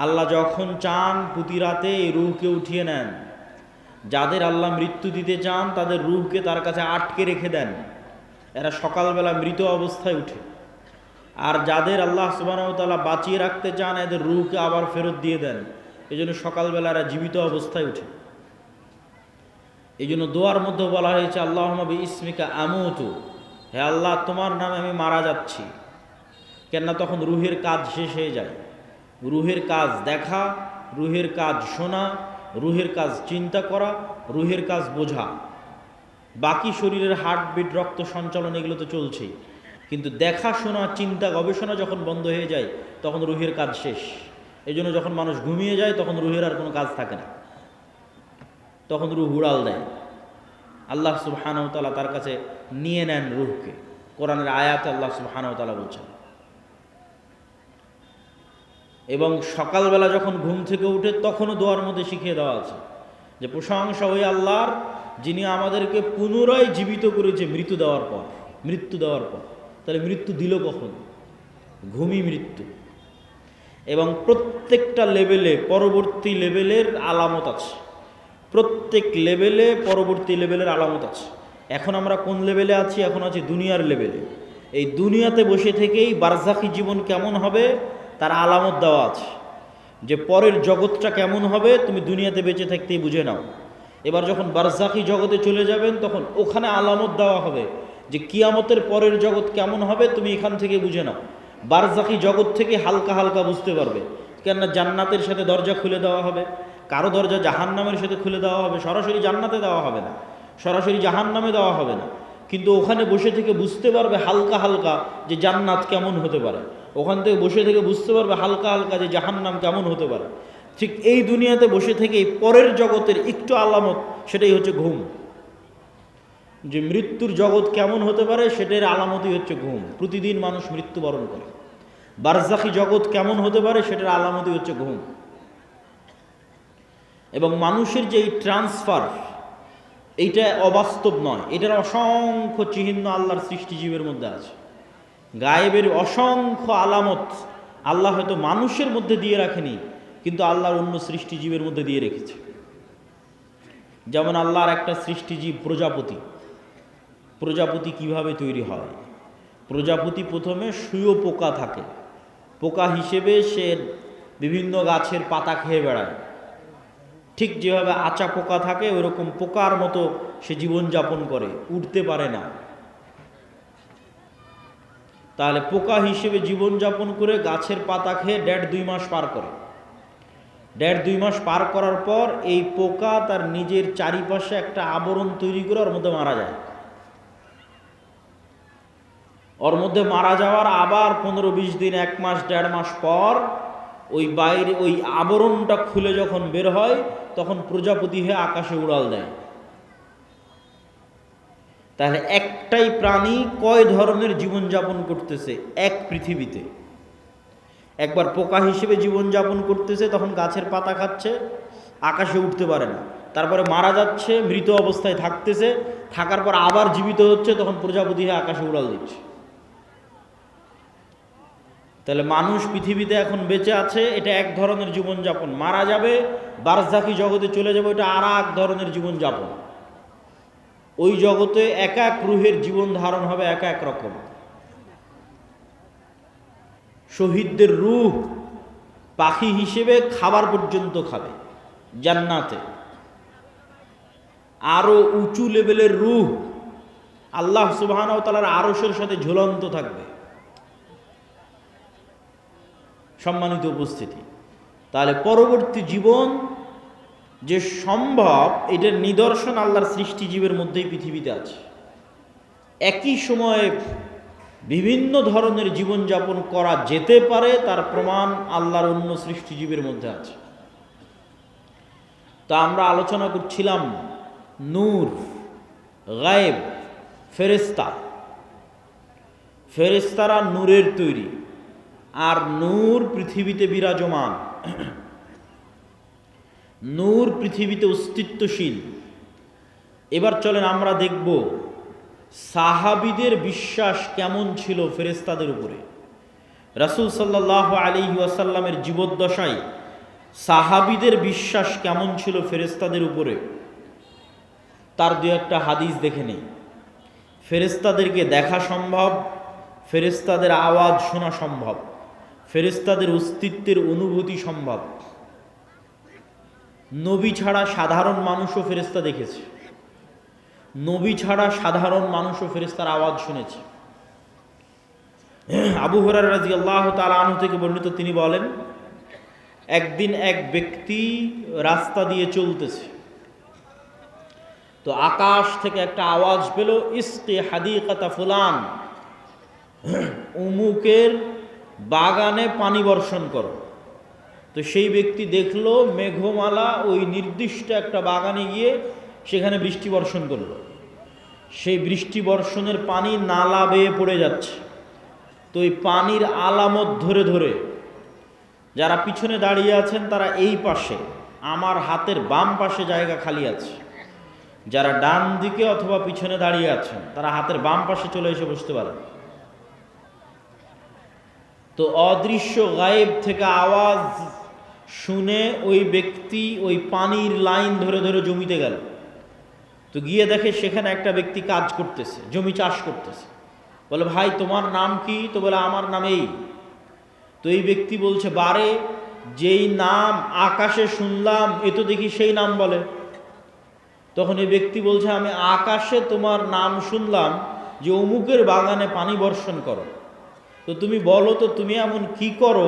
আল্লাহ যখন চান প্রতি রাতে এই রূহকে উঠিয়ে নেন। যাদের আল্লাহ মৃত্যু দিতে চান তাদের রূহকে তার কাছে আটকে রেখে দেন, এরা সকালবেলা মৃত অবস্থায় উঠে। আর যাদের আল্লাহ সুবহানাহু ওয়া তাআলা বাঁচিয়ে রাখতে চান এদের রূহকে আবার ফেরত দিয়ে দেন। এই জন্য সকালবেলা এরা জীবিত অবস্থায় উঠে। এই জন্য দোয়ার মধ্যে বলা হয়েছে আল্লাহুম্মা বিইসমিকা আমুতু, হে আল্লাহ তোমার নামে আমি মারা যাচ্ছি। কেননা তখন রুহের কাজ শেষ হয়ে যায়। রুহের কাজ দেখা, রুহের কাজ শোনা, রুহের কাজ চিন্তা করা, রুহের কাজ বোঝা। বাকি শরীরের হার্টবিট, রক্ত সঞ্চালন এগুলো তো চলছেই, কিন্তু দেখা শোনা চিন্তা গবেষণা যখন বন্ধ হয়ে যায় তখন রুহের কাজ শেষ। এই জন্য যখন মানুষ ঘুমিয়ে যায় তখন রুহের আর কোনো কাজ থাকে না, তখন রুহ উড়াল দেয়। আল্লাহ সুবহানাহু ওয়া তাআলা তার কাছে নিয়ে নেন রুহকে। কোরআনের আয়াতে আল্লাহ সুবহানাহু ওয়া তাআলা বলছেন। এবং সকালবেলা যখন ঘুম থেকে উঠে তখনও দোয়ার মধ্যে শিখিয়ে দেওয়া আছে যে প্রশংসা ওই আল্লাহর যিনি আমাদেরকে পুনরায় জীবিত করেছে মৃত্যু দেওয়ার পর। তাহলে মৃত্যু দিল কখন? ঘুমই মৃত্যু। এবং প্রত্যেকটা লেভেলে পরবর্তী লেভেলের আলামত আছে, প্রত্যেক লেভেলে পরবর্তী লেভেলের আলামত আছে। এখন আমরা কোন লেভেলে আছি? এখন আছি দুনিয়ার লেভেলে। এই দুনিয়াতে বসে থেকেই বারজাখী জীবন কেমন হবে তার আলামত দেওয়া আছে, যে পরের জগৎটা কেমন হবে তুমি দুনিয়াতে বেঁচে থাকতেই বুঝে নাও। এবার যখন বারজাখী জগতে চলে যাবেন তখন ওখানে আলামত দেওয়া হবে যে কিয়ামতের পরের জগৎ কেমন হবে তুমি এখান থেকে বুঝে নাও। বারজাখী জগৎ থেকে হালকা হালকা বুঝতে পারবে, কেননা জান্নাতের সাথে দরজা খুলে দেওয়া হবে, কারো দরজা জাহান্নামের সাথে খুলে দেওয়া হবে। সরাসরি জান্নাতে দেওয়া হবে না, সরাসরি জাহান্নামে দেওয়া হবে না, কিন্তু ওখানে বসে থেকে বুঝতে পারবে হালকা হালকা যে জান্নাত কেমন হতে পারে। ওখান থেকে বসে থেকে বুঝতে পারবে হালকা হালকা যে জাহান্নাম কেমন হতে পারে। ঠিক এই দুনিয়াতে বসে থেকে পরের জগতের একটু আলামত, সেটাই হচ্ছে ঘুম। যে মৃত্যুর জগৎ কেমন হতে পারে সেটার আলামতই হচ্ছে ঘুম। প্রতিদিন মানুষ মৃত্যুবরণ করে। বারজাখী জগৎ কেমন হতে পারে সেটার আলামতই হচ্ছে ঘুম। এবং মানুষের যে এই ট্রান্সফার, এইটা অবাস্তব নয়, এটার অসংখ্য চিহ্ন আল্লাহর সৃষ্টিজীবের মধ্যে আছে। গায়েবের অসংখ্য আলামত আল্লাহ হয়তো মানুষের মধ্যে দিয়ে রাখেনি, কিন্তু আল্লাহর অন্য সৃষ্টিজীবের মধ্যে দিয়ে রেখেছে। যেমন আল্লাহর একটা সৃষ্টিজীব প্রজাপতি। প্রজাপতি কিভাবে তৈরি হয়? প্রজাপতি প্রথমে শুঁয়োপোকা থাকে, পোকা হিসেবে সে বিভিন্ন গাছের পাতা খেয়ে বেড়ায়। ঠিক যেভাবে আচা পোকা থাকে ওইরকম পোকার মতো সে জীবনযাপন করে, উঠতে পারে না। তাহলে পোকা হিসেবে জীবনযাপন করে গাছের পাতা খেয়ে 1.5-2 মাস পার করে। 1.5-2 মাস পার করার পর এই পোকা তার নিজের চারিপাশে একটা আবরণ তৈরি করে ওর মধ্যে মারা যায়। ওর মধ্যে মারা যাওয়ার আবার 15-20 দিন, 1 মাস 1.5 মাস পর ওই বাইরে ওই আবরণটা খুলে যখন বের হয় তখন প্রজাপতি হয়ে আকাশে উড়াল দেয়। তাহলে একটাই প্রাণী কয় ধরনের জীবনযাপন করতেছে এক পৃথিবীতে? একবার পোকা হিসেবে জীবনযাপন করতেছে, তখন গাছের পাতা খাচ্ছে, আকাশে উঠতে পারে না, তারপরে মারা যাচ্ছে, মৃত অবস্থায় থাকতেছে, থাকার পর আবার জীবিত হচ্ছে, তখন প্রজাপতি হয়ে আকাশে উড়াল দিচ্ছে। তাহলে মানুষ পৃথিবীতে এখন বেঁচে আছে, এটা এক ধরনের জীবনযাপন। মারা যাবে, বারজাখী জগতে চলে যাবে, এটা আর এক ধরনের জীবনযাপন। ওই জগতে এক এক রুহের জীবন ধারণ হবে এক এক রকম। শহীদদের রূহ পাখি হিসেবে খাবার পর্যন্ত খাবে জান্নাতে। আরো উঁচু লেভেলের রূহ আল্লাহ সুবহানাহু ওয়া তাআলার আরশের সাথে ঝুলন্ত থাকবে। সম্মানিত উপস্থিতি, তাহলে পরবর্তী জীবন যে সম্ভব এটার নিদর্শন আল্লাহর সৃষ্টিজীবের মধ্যেই পৃথিবীতে আছে। একই সময়ে বিভিন্ন ধরনের জীবনযাপন করা যেতে পারে তার প্রমাণ আল্লাহর অন্য সৃষ্টিজীবের মধ্যে আছে। তা আমরা আলোচনা করছিলাম নূর, গায়েব, ফেরেশতা। ফেরেশতারা নূরের তৈরি, আর নূর পৃথিবীতে বিরাজমান। নূর পৃথিবীতে অস্তিত্বশীল। এবার চলেন আমরা দেখব সাহাবীদের বিশ্বাস কেমন ছিল ফেরেশতাদের উপরে। রাসূল সাল্লাল্লাহু আলাইহি ওয়াসাল্লামের জীবদ্দশায় সাহাবীদের বিশ্বাস কেমন ছিল ফেরেশতাদের উপরে, তার দু একটা হাদিস দেখে নেই। ফেরেশতাদেরকে দেখা সম্ভব, ফেরেশতাদের আওয়াজ শোনা সম্ভব, ফেরেশতাদের অস্তিত্বের অনুভূতি সম্ভব। নবী ছাড়া সাধারণ মানুষও ফেরেশতা দেখেছে, নবী ছাড়া সাধারণ মানুষও ফেরেশতার আওয়াজ শুনেছে। আবু হুরায়রা রাদিয়াল্লাহু তাআলা আনহু থেকে বর্ণিত, তিনি বলেন, একদিন এক ব্যক্তি রাস্তা দিয়ে চলতেছে, তো আকাশ থেকে একটা আওয়াজ পেল, ইসকি হাদিকাতা ফুলান, উমুকের বাগানে পানি বর্ষণ করো। তো সেই ব্যক্তি দেখলো মেঘমালা ওই নির্দিষ্ট একটা বাগানে গিয়ে সেখানে বৃষ্টি বর্ষণ করলো। সেই বৃষ্টি বর্ষণের পানি নালা বেয়ে পড়ে যাচ্ছে। তো ওই পানির আলামত ধরে ধরে যারা পিছনে দাঁড়িয়ে আছেন তারা এই পাশে, আমার হাতের বাম পাশে জায়গা খালি আছে, যারা ডান দিকে অথবা পিছনে দাঁড়িয়ে আছেন তারা হাতের বাম পাশে চলে এসে বসতে পারেন। তো অদৃশ্য গায়েব থেকে আওয়াজ শুনে ওই ব্যক্তি ওই পানির লাইন ধরে ধরে জমিতে গেল। তো গিয়ে দেখে সেখানে একটা ব্যক্তি কাজ করতেছে, জমি চাষ করতেছে। বলে, ভাই তোমার নাম কি? তো বলে, আমার নাম এই। তো এই ব্যক্তি বলছে, বারে, যেই নাম আকাশে শুনলাম এ তো দেখি সেই নাম বলে। তখন এই ব্যক্তি বলছে, আমি আকাশে তোমার নাম শুনলাম যে অমুকের বাগানে পানি বর্ষণ করো। তো তুমি বলো তো তুমি এমন কি করো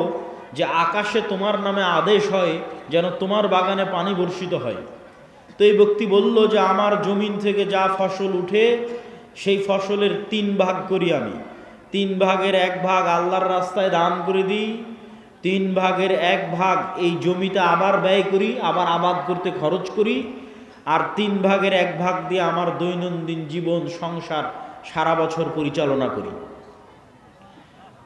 যে আকাশে তোমার নামে আদেশ হয় যেন তোমার বাগানে পানি বর্ষিত হয়? তো এই ব্যক্তি বলল যে আমার জমিন থেকে যা ফসল উঠে সেই ফসলের 3 ভাগ করি আমি, 3 ভাগের 1 ভাগ আল্লাহর রাস্তায় দান করে দিই, 3 ভাগের 1 ভাগ এই জমিতে আবার ব্যয় করি, আবার আবাদ করতে খরচ করি, আর 3 ভাগের 1 ভাগ দিয়ে আমার দৈনন্দিন জীবন সংসার সারা বছর পরিচালনা করি।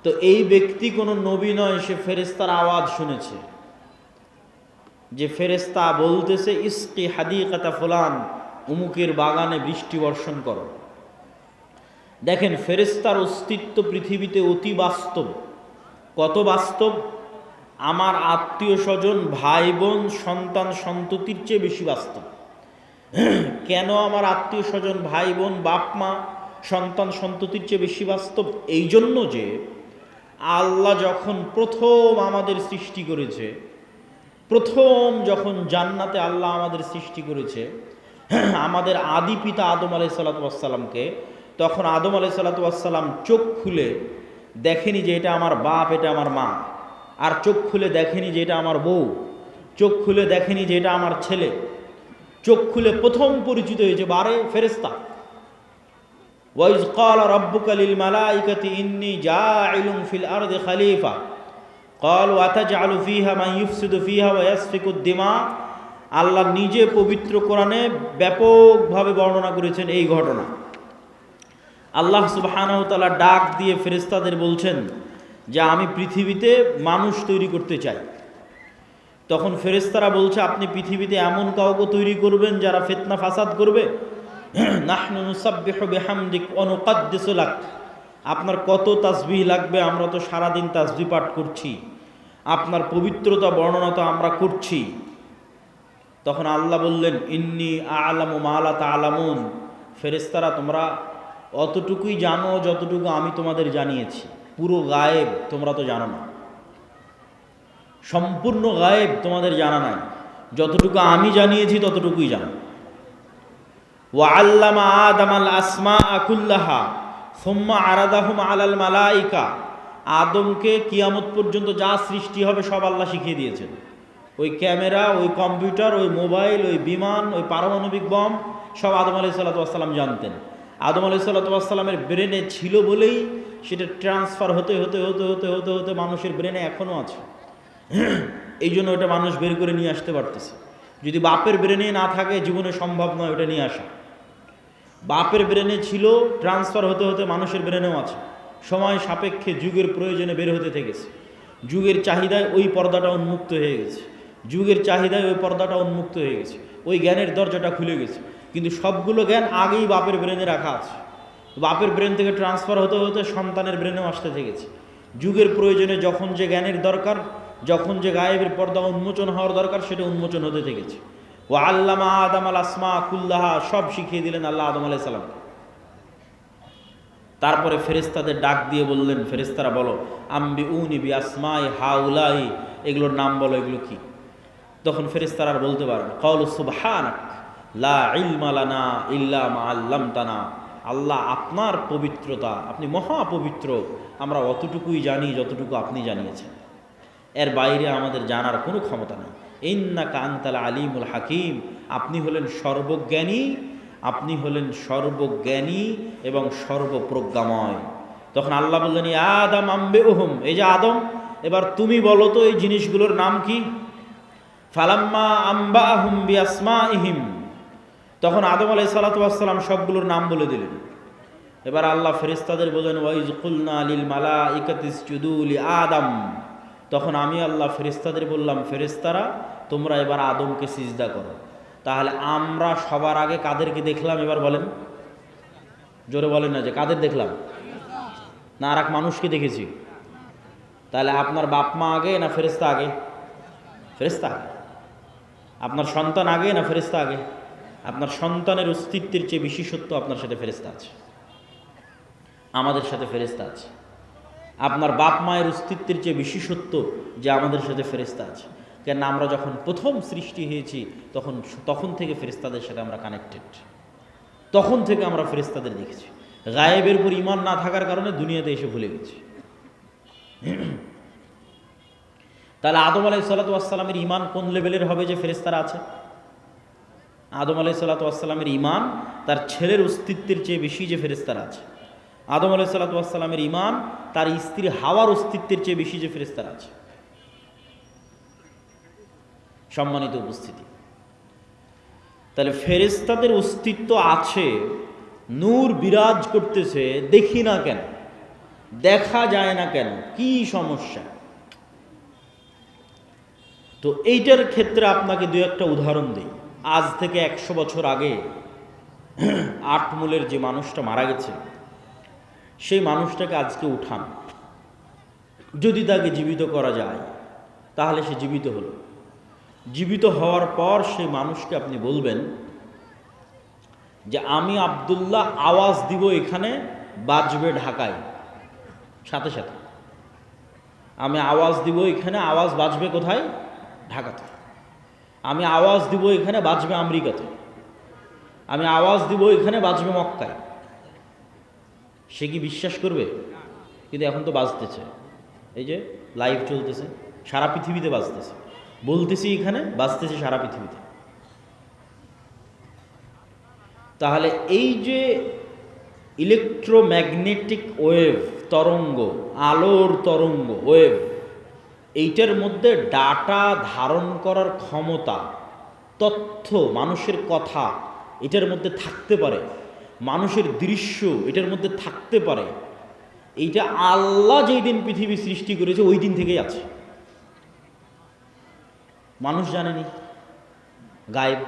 তো এই ব্যক্তি কোনো নবী নয়, সে ফেরেশতার আওয়াজ শুনেছে, যে ফেরেশতা বলতেছে, ইসকি হাদিকাতা ফুলান, উমুকের বাগানে বৃষ্টি বর্ষণ করো। দেখেন, ফেরেশতার অস্তিত্ব পৃথিবীতে অতি বাস্তব। কত বাস্তব? আমার আত্মীয় স্বজন, ভাই বোন, সন্তান সন্ততির চেয়ে বেশি বাস্তব। কেন আমার আত্মীয় স্বজন, ভাই বোন, বাপ মা, সন্তান সন্ততির চেয়ে বেশি বাস্তব? এই জন্য যে আল্লাহ যখন প্রথম আমাদের সৃষ্টি করেছে, প্রথম যখন জান্নাতে আল্লাহ আমাদের সৃষ্টি করেছে, আমাদের আদি পিতা আদম আলাইহিসসালামকে, তখন আদম আলাইহিসসালাম চোখ খুলে দেখেনি যে এটা আমার বাপ, এটা আমার মা, আর চোখ খুলে দেখেনি যে এটা আমার বউ, চোখ খুলে দেখেনি যে এটা আমার ছেলে। চোখ খুলে প্রথম পরিচিত হয়েছে বারে ফেরেশতা। ওয়াইজ ক্বালা রাব্বুকা লিল মালাইকাতি ইন্নী জাইলুন ফিল আরদি খলিফা ক্বালু আতাজআলু ফিহা মান ইউফসিদু ফিহা ওয়া ইয়াসফিকুদ দিমা। আল্লাহ নিজে পবিত্র কোরআনে ব্যাপকভাবে বর্ণনা করেছেন এই ঘটনা। আল্লাহ সুবহানাহু ওয়া তাআলা ডাক দিয়ে ফেরেশতাদের বলছেন যে আমি পৃথিবীতে মানুষ তৈরি করতে চাই। তখন ফেরেশতারা বলছে, আপনি পৃথিবীতে এমন কাউকে তৈরি করবেন যারা ফিতনা ফাসাদ করবে? নাহনু নুসাব্বিহু বিহামদিক ওয়া নুকদ্দিসু লাক। আপনার কত তাসবিহ লাগবে, আমরা তো সারাদিন তাসবিহ পাঠ করছি, আপনার পবিত্রতা বর্ণনা তো আমরা করছি। তখন আল্লাহ বললেন, ইন্নী আ'লামু মা লা তা'লামুন। ফেরেশতারা, তোমরা অতটুকুই জানো যতটুকু আমি তোমাদের জানিয়েছি, পুরো গায়েব তোমরা তো জানো না, সম্পূর্ণ গায়েব তোমাদের জানা নাই, যতটুকু আমি জানিয়েছি ততটুকুই জানো। ওয়া আল্লামা আদামাল আসমাআ কুল্লাহা সুম্মা আরাদাহুম আলাল মালাইকা। আদমকে কিয়ামত পর্যন্ত যা সৃষ্টি হবে সব আল্লাহ শিখিয়ে দিয়েছেন। ওই ক্যামেরা, ওই কম্পিউটার, ওই মোবাইল, ওই বিমান, ওই পারমাণবিক বম সব আদম আলাইহিস সালাম জানতেন। আদম আলাইহিস সালামের ব্রেনে ছিল বলেই সেটা ট্রান্সফার হতে হতে হতে হতে হতে হতে মানুষের ব্রেনে এখনও আছে। এই জন্য ওটা মানুষ বের করে নিয়ে আসতে পারতেছে। যদি বাপের ব্রেনে না থাকে জীবনে সম্ভব নয় ওটা নিয়ে আসা। বাপের ব্রেনে ছিল, ট্রান্সফার হতে হতে মানুষের ব্রেনেও আছে। সময় সাপেক্ষে যুগের প্রয়োজনে বের হতে থেকেছে। যুগের চাহিদায় ওই পর্দাটা উন্মুক্ত হয়ে গেছে, যুগের চাহিদায় ওই পর্দাটা উন্মুক্ত হয়ে গেছে, ওই জ্ঞানের দরজাটা খুলে গেছে। কিন্তু সবগুলো জ্ঞান আগেই বাপের ব্রেনে রাখা আছে। বাপের ব্রেন থেকে ট্রান্সফার হতে হতে সন্তানের ব্রেনেও আসতে থেকেছে। যুগের প্রয়োজনে যখন যে জ্ঞানের দরকার যখন যে গায়েবের পর্দা উন্মোচন হওয়ার দরকার সেটা উন্মোচন হতে থেকেছে। ও আল্লামা আদম আল আসমা কুল্লাহা, সব শিখিয়ে দিলেন আল্লাহ আদম আলাইহিস সালাম। তারপরে ফেরেশতাদের ডাক দিয়ে বললেন, ফেরেশতারা বলো, আম্বিউনি বি আসমাই হাউলাই, এগুলোর নাম বলো, এগুলো কি? তখন ফেরেশতারা আর বলতে পারেন, ক্বালু সুবহানাক লা ইলমা লানা ইল্লা মা আল্লামতানা, আল্লাহ আপনার পবিত্রতা, আপনি মহা পবিত্র, আমরা অতটুকুই জানি যতটুকু আপনি জানিয়েছেন, এর বাইরে আমাদের জানার কোনো ক্ষমতা নেই। ইন্নাকা আনতাল আলিমুল হাকিম, আপনি হলেন সর্বজ্ঞানী, আপনি হলেন সর্বজ্ঞানী এবং সর্বপ্রজ্ঞাময়। তখন আল্লাহ বললেন, ইয়া আদম আম্বিউহুম, এই যে আদম, এবার তুমি বলো তো এই জিনিসগুলোর নাম কি? ফালাম্মা আম্বাহুম বিআসমাইহিম, তখন আদম আলাইহিস সালাতু ওয়াস সালাম সবগুলোর নাম বলে দিলেন। এবার আল্লাহ ফেরেশতাদের বলেন, ওয়াইজ কুলনা লিল মালাইকাতি ইসজুদু লি আদম, তখন আমি আল্লাহ ফেরেশতাদের বললাম, ফেরেশতারা তোমরা এবার আদমকে সিজদা করো। তাহলে আমরা সবার আগে কাদেরকে দেখলাম এবার বলেন? জোরে বলেন না, যে কাদের দেখলাম? না আর এক মানুষকে দেখেছি? তাহলে আপনার বাপ মা আগে না ফেরেশতা আগে? ফেরেশতা আগে। আপনার সন্তান আগে না ফেরেশতা আগে? আপনার সন্তানের অস্তিত্বের চেয়ে বেশি সত্য আপনার সাথে ফেরেশতা আছে, আমাদের সাথে ফেরেশতা আছে। আপনার বাপ মায়ের অস্তিত্বের চেয়ে বেশি সত্য যে আমাদের সাথে ফেরেশতা আছে। কেন আমরা যখন প্রথম সৃষ্টি হয়েছি তখন থেকে ফেরেশতাদের সাথে আমরা কানেক্টেড, তখন থেকে আমরা ফেরেশতাদের দেখেছি। গায়েবের উপর ঈমান না থাকার কারণে দুনিয়াতে এসে ভুলে গেছি। তাহলে আদম আলাইহিস সালাতু ওয়াস সালামের ঈমান কোন লেভেলের হবে যে ফেরেশতারা আছে? আদম আলাইহিস সালাতু ওয়াস সালামের ঈমান তার ছেলের অস্তিত্বের চেয়ে বেশি যে ফেরেশতারা আছে। আদম আলাইহিস সালাতু ওয়াস সালামের ঈমান তার স্ত্রী হাওয়ার অস্তিত্বের চেয়ে বেশি যে ফেরেশতারা আছে। সম্মানিত উপস্থিতি, তাহলে ফেরেশতাদের অস্তিত্ব আছে, নূর বিরাজ করতেছে, দেখি না কেন, দেখা যায় না কেন, কি সমস্যা? তো এইটার ক্ষেত্রে আপনাকে দু একটা উদাহরণ দিই। আজ থেকে 100 বছর আগে আটমূলের যে মানুষটা মারা গেছে, সেই মানুষটাকে আজকে উঠান, যদি তাকে জীবিত করা যায় তাহলে সে জীবিত হলো। জীবিত হওয়ার পর সেই মানুষকে আপনি বলবেন যে আমি আব্দুল্লাহ আওয়াজ দিব, এখানে বাজবে ঢাকায়, সাথে সাথে আমি আওয়াজ দিব, এখানে আওয়াজ বাজবে কোথায়? ঢাকাতে। আমি আওয়াজ দিব, এখানে বাজবে আমেরিকাতে। আমি আওয়াজ দিব, এখানে বাজবে মক্কায়। সে কি বিশ্বাস করবে? কিন্তু এখন তো বাজতেছে, এই যে লাইভ চলতেছে, সারা পৃথিবীতে বাজতেছে, বলতেছি এখানে, বাজতেছে সারা পৃথিবীতে। তাহলে এই যে ইলেকট্রোম্যাগনেটিক ওয়েভ, তরঙ্গ, আলোর তরঙ্গ ওয়েভ, এইটার মধ্যে ডাটা ধারণ করার ক্ষমতা, তথ্য, মানুষের কথা এটার মধ্যে থাকতে পারে, মানুষের দৃশ্য এটার মধ্যে থাকতে পারে। এইটা আল্লাহ যেই দিন পৃথিবী সৃষ্টি করেছে ওই দিন থেকেই আছে, মানুষ জানেনি, গায়েব।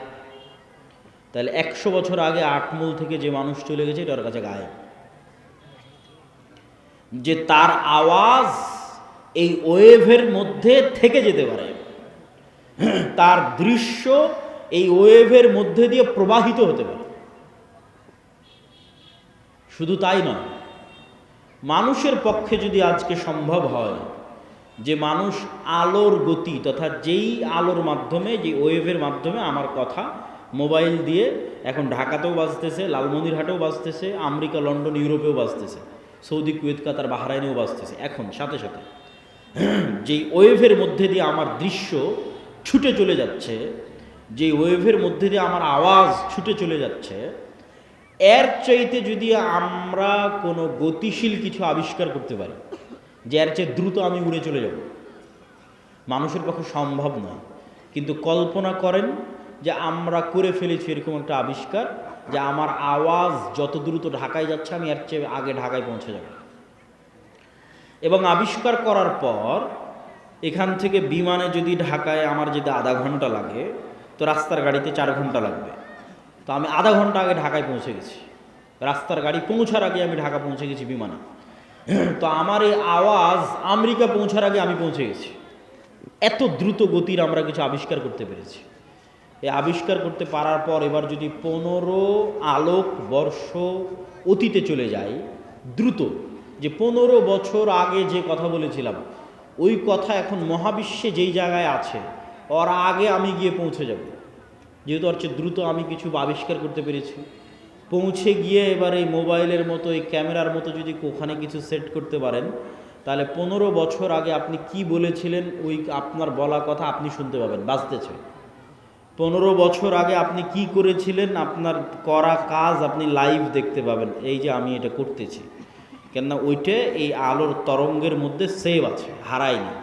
তাহলে 100 বছর আগে আটমূল থেকে যে মানুষ চলে গেছে এটার কাছে গায়েব। যে তার আওয়াজ এই ওয়েভের মধ্যে থেকে যেতে পারে, তার দৃশ্য এই ওয়েভের মধ্যে দিয়ে প্রবাহিত হতে পারে। শুধু তাই নয়, মানুষের পক্ষে যদি আজকে সম্ভব হয় যে মানুষ আলোর গতি তথা যেই আলোর মাধ্যমে, যে ওয়েভের মাধ্যমে আমার কথা মোবাইল দিয়ে এখন ঢাকাতেও বাজতেছে, লালমনিরহাটেও বাজতেছে, আমেরিকা, লন্ডন, ইউরোপেও বাজতেছে, সৌদি, কুয়েত, কাতার, বাহরাইনেও বাজতেছে, এখন সাথে সাথে যেই ওয়েভের মধ্যে দিয়ে আমার দৃশ্য ছুটে চলে যাচ্ছে, যেই ওয়েভের মধ্যে দিয়ে আমার আওয়াজ ছুটে চলে যাচ্ছে, এর চাইতে যদি আমরা কোনো গতিশীল কিছু আবিষ্কার করতে পারি যে এর চেয়ে দ্রুত আমি উড়ে চলে যাব, মানুষের পক্ষে সম্ভব নয়। কিন্তু কল্পনা করেন যে আমরা করে ফেলেছি এরকম একটা আবিষ্কার যে আমার আওয়াজ যত দ্রুত ঢাকায় যাচ্ছে আমি এর চেয়ে আগে ঢাকায় পৌঁছে যাব। এবং আবিষ্কার করার পর এখান থেকে বিমানে যদি ঢাকায় আমার যেতে আধা ঘন্টা লাগে, তো রাস্তার গাড়িতে 4 ঘন্টা লাগবে। তো আমি আধা ঘন্টা আগে ঢাকায় পৌঁছে গেছি, রাস্তার গাড়ি পৌঁছার আগে আমি ঢাকা পৌঁছে গেছি বিমানে। তো আমার এই আওয়াজ আমেরিকা পৌঁছার আগে আমি পৌঁছে গেছি। এত দ্রুত গতির আমরা কিছু আবিষ্কার করতে পেরেছি। এই আবিষ্কার করতে পারার পর এবার যদি 15 আলোক বর্ষ অতীতে চলে যায় দ্রুত, যে 15 বছর আগে যে কথা বলেছিলাম ওই কথা এখন মহাবিশ্বে যেই জায়গায় আছে ওর আগে আমি গিয়ে পৌঁছে যাব, যেহেতু ওর চেয়ে দ্রুত আমি কিছু আবিষ্কার করতে পেরেছি। পৌঁছে গিয়ে এবার এই মোবাইলের মতো এই ক্যামেরার মতো যদি ওখানে কিছু সেট করতে পারেন, তাহলে 15 বছর আগে আপনি কি বলেছিলেন ওই আপনার বলা কথা আপনি শুনতে পাবেন, বাঁচতেছে। 15 বছর আগে আপনি কি করেছিলেন আপনার করা কাজ আপনি লাইভ দেখতে পাবেন, এই যে আমি এটা করতেছি, কেননা ওইটা এই আলোর তরঙ্গের মধ্যে সেভ আছে, হারায়নি।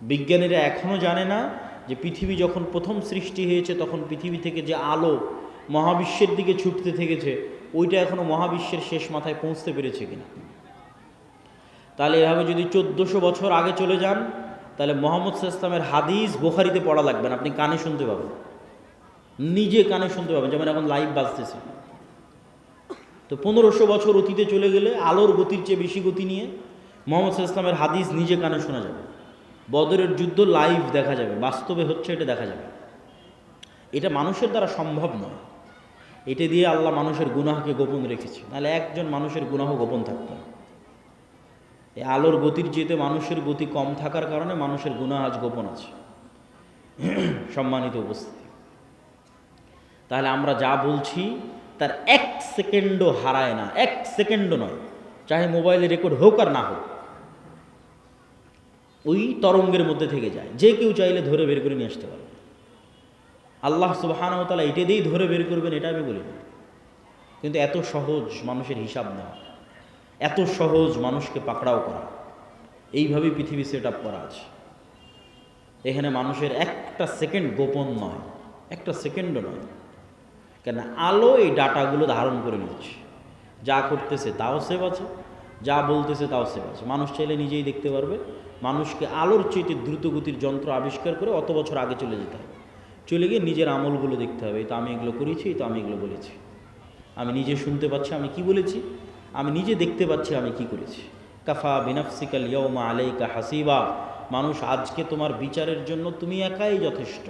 বিজ্ঞানীরা এখনও জানে না যে পৃথিবী যখন প্রথম সৃষ্টি হয়েছে তখন পৃথিবী থেকে যে আলো মহাবিশ্বের দিকে ছুটতে থেকেছে ওইটা এখনও মহাবিশ্বের শেষ মাথায় পৌঁছতে পেরেছে কিনা। তাহলে এভাবে যদি 1400 বছর আগে চলে যান, তাহলে মোহাম্মদ সাল্লাল্লাহু আলাইহি ওয়াসাল্লামের হাদিস বুখারীতে পড়া লাগবে না, আপনি কানে শুনতে পাবেন, নিজে কানে শুনতে পাবেন, যেমন এখন লাইভ বাজতেছে। তো 1500 বছর অতীতে চলে গেলে আলোর গতির চেয়ে বেশি গতি নিয়ে মোহাম্মদ সাল্লাল্লাহু আলাইহি ওয়াসাল্লামের হাদিস নিজে কানে শোনা যাবে, বদরের যুদ্ধ লাইভ দেখা যাবে, বাস্তবে হচ্ছে এটা দেখা যাবে। এটা মানুষের দ্বারা সম্ভব নয়, এটা দিয়ে আল্লাহ মানুষের গুনাহকে গোপন রেখেছে, নাহলে একজন মানুষের গুনাহ গোপন থাকত না। এই আলোর গতির চেয়ে মানুষের গতি কম থাকার কারণে মানুষের গুনাহ আজ গোপন আছে। সম্মানিত উপস্থিতি, তাহলে আমরা যা বলছি তার 1 সেকেন্ডও হারায় না, 1 সেকেন্ডও নয়, চাহে মোবাইলে রেকর্ড হোক আর না হোক, ওই তরঙ্গের মধ্যে থেকে যায়, যে কেউ চাইলে ধরে বের করে নিয়ে আসতে পারে। আল্লাহ সুবহানাহু ওয়া তাআলা এটা দিয়েই ধরে বের করবেন এটা আমি বলি না, কিন্তু এত সহজ মানুষের হিসাব নেওয়া, এত সহজ মানুষকে পাকড়াও করা, এইভাবেই পৃথিবী সেট আপ করা আছে। এখানে মানুষের একটা সেকেন্ড গোপন নয়, একটা সেকেন্ডও নয়, কেন আলো এই ডাটাগুলো ধারণ করে নিচ্ছে, যা করতেছে তাও সেভ আছে, যা বলতেছে তাও সেভ আছে। মানুষ চাইলে নিজেই দেখতে পারবে। মানুষকে আলোর চেয়ে দ্রুতগতির যন্ত্র আবিষ্কার করে অত বছর আগে চলে যেতে হবে, চলে গিয়ে নিজের আমলগুলো দেখতে হবে, তো আমি এগুলো করেছি, তো আমি এগুলো বলেছি, আমি নিজে শুনতে পাচ্ছি আমি কি বলেছি, আমি নিজে দেখতে পাচ্ছি আমি কি করেছি। কাফা বিনাফসিকাল ইয়াউমা আলাইকা হাসিবা, মানুষ আজকে তোমার বিচারের জন্য তুমি একাই যথেষ্ট,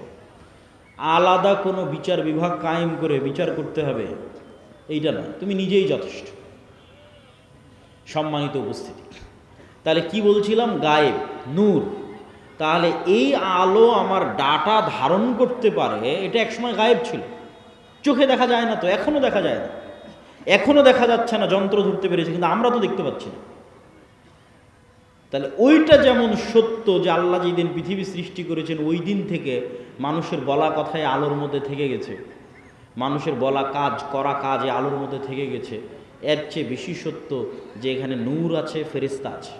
আলাদা কোনো বিচার বিভাগ কায়েম করে বিচার করতে হবে এইটা না, তুমি নিজেই যথেষ্ট। সম্মানিত উপস্থিতি, তাহলে কি বলছিলাম, গায়েব নূর, তাহলে এই আলো আমার ডাটা ধারণ করতে পারে, এটা একসময় গায়েব ছিল, চোখে দেখা যায় না, তো এখনও দেখা যায় না, এখনও দেখা যাচ্ছে না, যন্ত্র ধরতে পেরেছে কিন্তু আমরা তো দেখতে পাচ্ছি না। তাহলে ওইটা যেমন সত্য যে আল্লাহ যেদিন পৃথিবী সৃষ্টি করেছেন ওই দিন থেকে মানুষের বলা কথায় আলোর মধ্যে থেকে গেছে, মানুষের বলা কাজ করা কাজে আলোর মধ্যে থেকে গেছে, এর চেয়ে বেশি সত্য যে এখানে নূর আছে, ফেরেশতা আছে,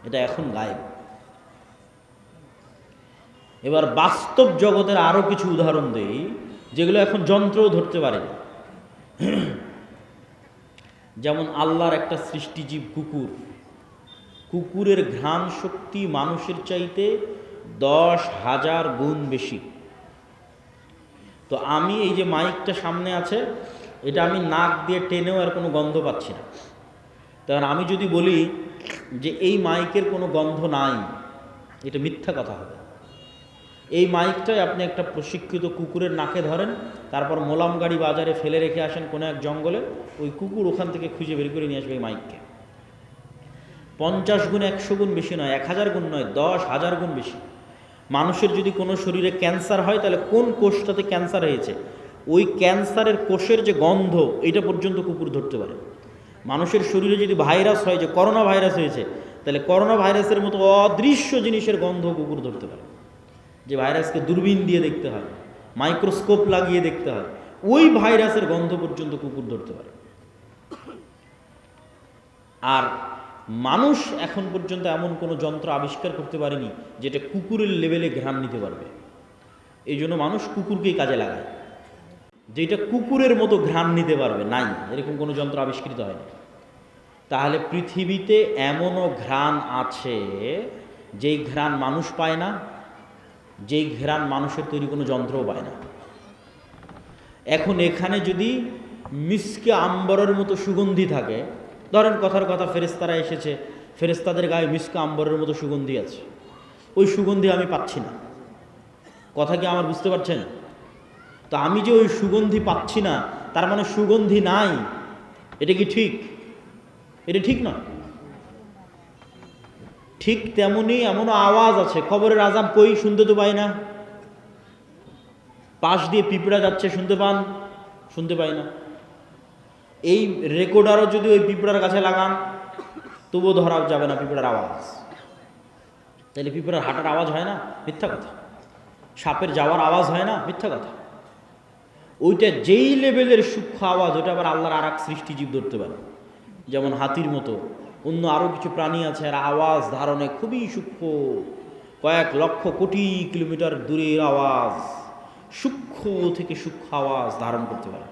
এটা এখন গায়েব। এবার বাস্তব জগতের আরও কিছু উদাহরণ দেই যেগুলো এখন যন্ত্রও ধরতে পারে না। যেমন আল্লাহর একটা সৃষ্টিজীব কুকুর, কুকুরের ঘ্রাণ শক্তি মানুষের চাইতে 10,000 গুণ বেশি। তো আমি এই যে মাইকটা সামনে আছে, এটা আমি নাক দিয়ে টেনেও আর কোনো গন্ধ পাচ্ছি না। তখন আমি যদি বলি যে এই মাইকের কোনো গন্ধ নাই, এটা মিথ্যা কথা হবে। এই মাইকটাই আপনি একটা প্রশিক্ষিত কুকুরের নাকে ধরেন, তারপর মোলাম গাড়ি বাজারে ফেলে রেখে আসেন কোনো এক জঙ্গলে, ওই কুকুর ওখান থেকে খুঁজে বের করে নিয়ে আসবে এই মাইককে। 50 গুণ 100 গুণ বেশি নয়, 1000 গুণ নয়, 10,000 গুণ বেশি। মানুষের যদি কোনো শরীরে ক্যান্সার হয়, তাহলে কোন কোষটাতে ক্যান্সার হয়েছে ওই ক্যান্সারের কোষের যে গন্ধ এটা পর্যন্ত কুকুর ধরতে পারে। মানুষের শরীরে যদি ভাইরাস হয়, যে করোনা ভাইরাস হয়েছে, তাহলে করোনা ভাইরাসের মতো অদৃশ্য জিনিসের গন্ধ কুকুর ধরতে পারে, যে ভাইরাসকে দূরবীন দিয়ে দেখতে হয়, মাইক্রোস্কোপ লাগিয়ে দেখতে হয়, ওই ভাইরাসের গন্ধ পর্যন্ত কুকুর ধরতে পারে। আর মানুষ এখন পর্যন্ত এমন কোনো যন্ত্র আবিষ্কার করতে পারেনি যেটা কুকুরের লেভেলে ঘ্রাণ নিতে পারবে। এই জন্য মানুষ কুকুরকেই কাজে লাগায়, যেটা কুকুরের মতো ঘ্রাণ নিতে পারবে, নাই, এরকম কোনো যন্ত্র আবিষ্কৃত হয়নি। তাহলে পৃথিবীতে এমনও ঘ্রাণ আছে যেই ঘ্রাণ মানুষ পায় না, যেই ঘ্রাণ মানুষের তৈরি কোনো যন্ত্রও পায় না। এখন এখানে যদি মিসকে আম্বরের মতো সুগন্ধি থাকে, ধরেন কথার কথা ফেরেশতারা এসেছে, ফেরেশতাদের গায়ে মিসকে আম্বরের মতো সুগন্ধি আছে, ওই সুগন্ধি আমি পাচ্ছি না। কথা কি আমার বুঝতে পারছেন? তো আমি যে ওই সুগন্ধি পাচ্ছি না, তার মানে সুগন্ধি নাই, এটা কি ঠিক? এটা ঠিক না। ঠিক তেমনি এমনও আওয়াজ আছে, কবরের আযাব কই, শুনতে তো পাই না। পাশ দিয়ে পিঁপড়া যাচ্ছে, শুনতে পান? শুনতে পাই না। এই রেকর্ডারও যদি ওই পিঁপড়ার কাছে লাগান, তবুও ধরা যাবে না পিঁপড়ার আওয়াজ। তাহলে পিঁপড়ার হাঁটার আওয়াজ হয় না? মিথ্যা কথা। সাপের যাওয়ার আওয়াজ হয় না? মিথ্যা কথা। ওইটা যেই লেভেলের সূক্ষ্ম আওয়াজ, ওটা আবার আল্লাহর আর এক সৃষ্টিজীব ধরতে পারে। যেমন হাতির মতো অন্য আরও কিছু প্রাণী আছে, আর আওয়াজ ধারণে খুবই সূক্ষ্ম, কয়েক লক্ষ কোটি কিলোমিটার দূরের আওয়াজ, সূক্ষ্ম থেকে সূক্ষ্ম আওয়াজ ধারণ করতে পারে।